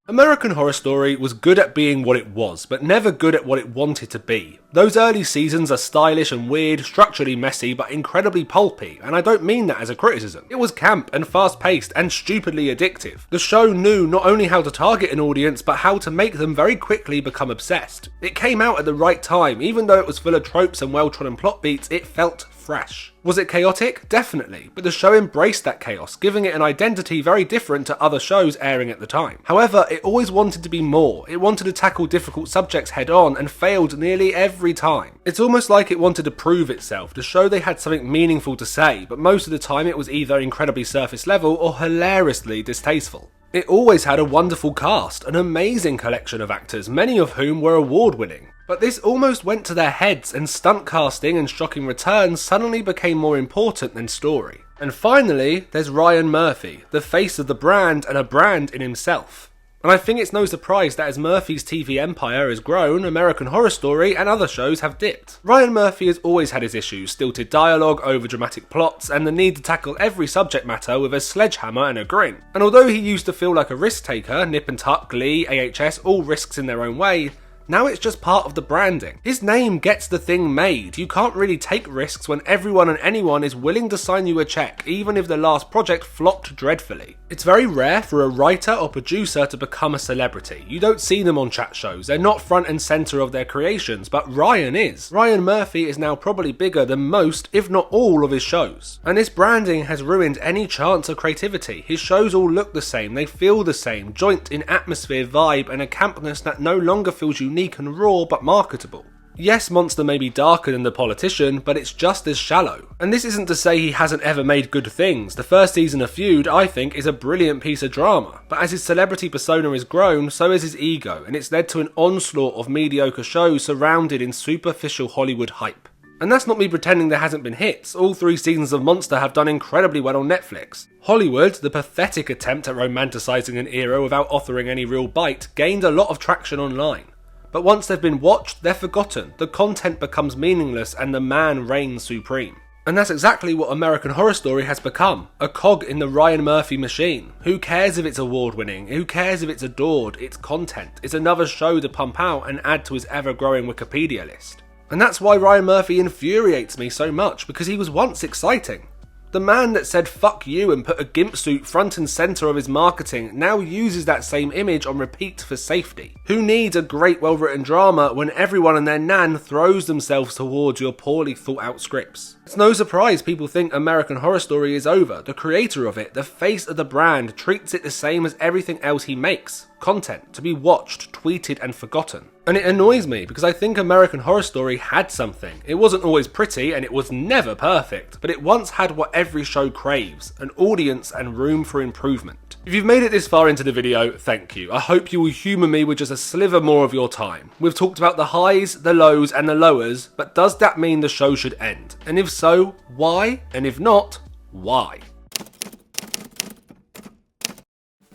American Horror Story was good at being what it was, but never good at what it wanted to be. Those early seasons are stylish and weird, structurally messy, but incredibly pulpy, and I don't mean that as a criticism. It was camp and fast-paced and stupidly addictive. The show knew not only how to target an audience, but how to make them very quickly become obsessed. It came out at the right time. Even though it was full of tropes and well-trodden plot beats, it felt fresh. Was it chaotic? Definitely, but the show embraced that chaos, giving it an identity very different to other shows airing at the time. However, it always wanted to be more. It wanted to tackle difficult subjects head on and failed nearly every time. It's almost like it wanted to prove itself, to show they had something meaningful to say, but most of the time it was either incredibly surface level or hilariously distasteful. It always had a wonderful cast, an amazing collection of actors, many of whom were award-winning. But this almost went to their heads, and stunt casting and shocking returns suddenly became more important than story. And finally, there's Ryan Murphy, the face of the brand and a brand in himself. And I think it's no surprise that as Murphy's TV empire has grown, American Horror Story and other shows have dipped. Ryan Murphy has always had his issues, stilted dialogue, overdramatic plots, and the need to tackle every subject matter with a sledgehammer and a grin. And although he used to feel like a risk taker, Nip and Tuck, Glee, AHS, all risks in their own way, now it's just part of the branding. His name gets the thing made. You can't really take risks when everyone and anyone is willing to sign you a check, even if the last project flopped dreadfully. It's very rare for a writer or producer to become a celebrity. You don't see them on chat shows. They're not front and center of their creations, but Ryan is. Ryan Murphy is now probably bigger than most, if not all, of his shows. And this branding has ruined any chance of creativity. His shows all look the same, they feel the same, joint in atmosphere, vibe, and a campness that no longer feels unique and raw but marketable. Yes, Monster may be darker than The Politician, but it's just as shallow. And this isn't to say he hasn't ever made good things. The first season of Feud, I think, is a brilliant piece of drama. But as his celebrity persona has grown, so has his ego, and it's led to an onslaught of mediocre shows surrounded in superficial Hollywood hype. And that's not me pretending there hasn't been hits. All 3 seasons of Monster have done incredibly well on Netflix. Hollywood, the pathetic attempt at romanticising an era without offering any real bite, gained a lot of traction online. But once they've been watched, they're forgotten, the content becomes meaningless and the man reigns supreme. And that's exactly what American Horror Story has become, a cog in the Ryan Murphy machine. Who cares if it's award-winning? Who cares if it's adored? It's content. It's another show to pump out and add to his ever-growing Wikipedia list. And that's why Ryan Murphy infuriates me so much, because he was once exciting. The man that said fuck you and put a gimp suit front and centre of his marketing now uses that same image on repeat for safety. Who needs a great well-written drama when everyone and their nan throws themselves towards your poorly thought out scripts? It's no surprise people think American Horror Story is over. The creator of it, the face of the brand, treats it the same as everything else he makes. Content to be watched, tweeted and forgotten. And it annoys me because I think American Horror Story had something. It wasn't always pretty and it was never perfect, but it once had what every show craves, an audience and room for improvement. If you've made it this far into the video, thank you. I hope you will humour me with just a sliver more of your time. We've talked about the highs, the lows and the lowers, but does that mean the show should end? And if so, why? And if not, why?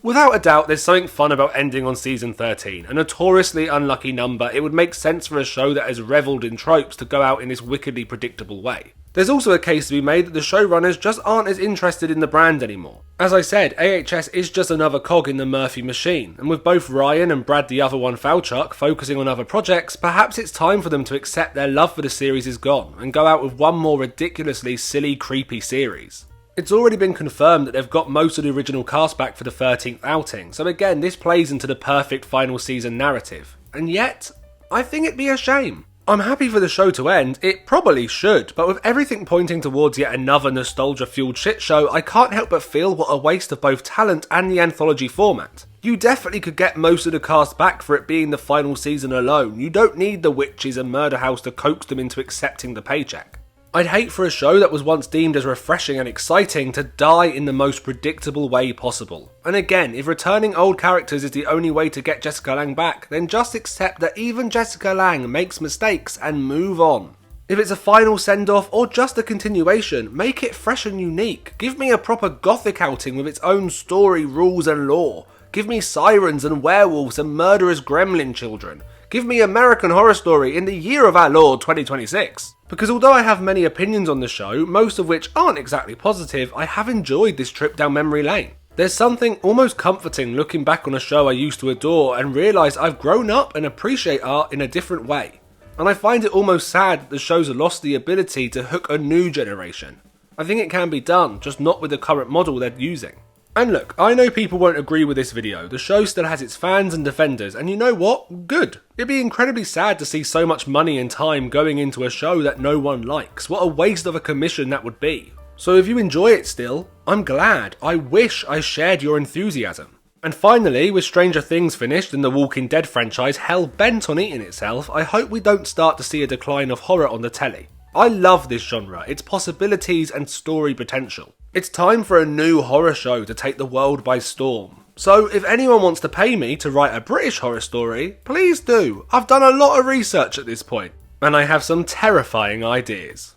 Without a doubt, there's something fun about ending on season 13, a notoriously unlucky number. It would make sense for a show that has revelled in tropes to go out in this wickedly predictable way. There's also a case to be made that the showrunners just aren't as interested in the brand anymore. As I said, AHS is just another cog in the Murphy machine, and with both Ryan and Brad the other one Falchuk focusing on other projects, perhaps it's time for them to accept their love for the series is gone, and go out with one more ridiculously silly, creepy series. It's already been confirmed that they've got most of the original cast back for the 13th outing, so again, this plays into the perfect final season narrative. And yet, I think it'd be a shame. I'm happy for the show to end, it probably should, but with everything pointing towards yet another nostalgia-fueled shit show, I can't help but feel what a waste of both talent and the anthology format. You definitely could get most of the cast back for it being the final season alone. You don't need the witches and murder house to coax them into accepting the paycheck. I'd hate for a show that was once deemed as refreshing and exciting to die in the most predictable way possible. And again, if returning old characters is the only way to get Jessica Lange back, then just accept that even Jessica Lange makes mistakes and move on. If it's a final send-off or just a continuation, make it fresh and unique. Give me a proper gothic outing with its own story, rules and lore. Give me sirens and werewolves and murderous gremlin children. Give me American Horror Story in the year of our Lord 2026. Because although I have many opinions on the show, most of which aren't exactly positive, I have enjoyed this trip down memory lane. There's something almost comforting looking back on a show I used to adore and realise I've grown up and appreciate art in a different way. And I find it almost sad that the show's lost the ability to hook a new generation. I think it can be done, just not with the current model they're using. And look, I know people won't agree with this video, the show still has its fans and defenders, and you know what? Good. It'd be incredibly sad to see so much money and time going into a show that no one likes. What a waste of a commission that would be. So if you enjoy it still, I'm glad. I wish I shared your enthusiasm. And finally, with Stranger Things finished and the Walking Dead franchise hell-bent on eating itself, I hope we don't start to see a decline of horror on the telly. I love this genre, its possibilities and story potential. It's time for a new horror show to take the world by storm. So if anyone wants to pay me to write a British horror story, please do. I've done a lot of research at this point, and I have some terrifying ideas.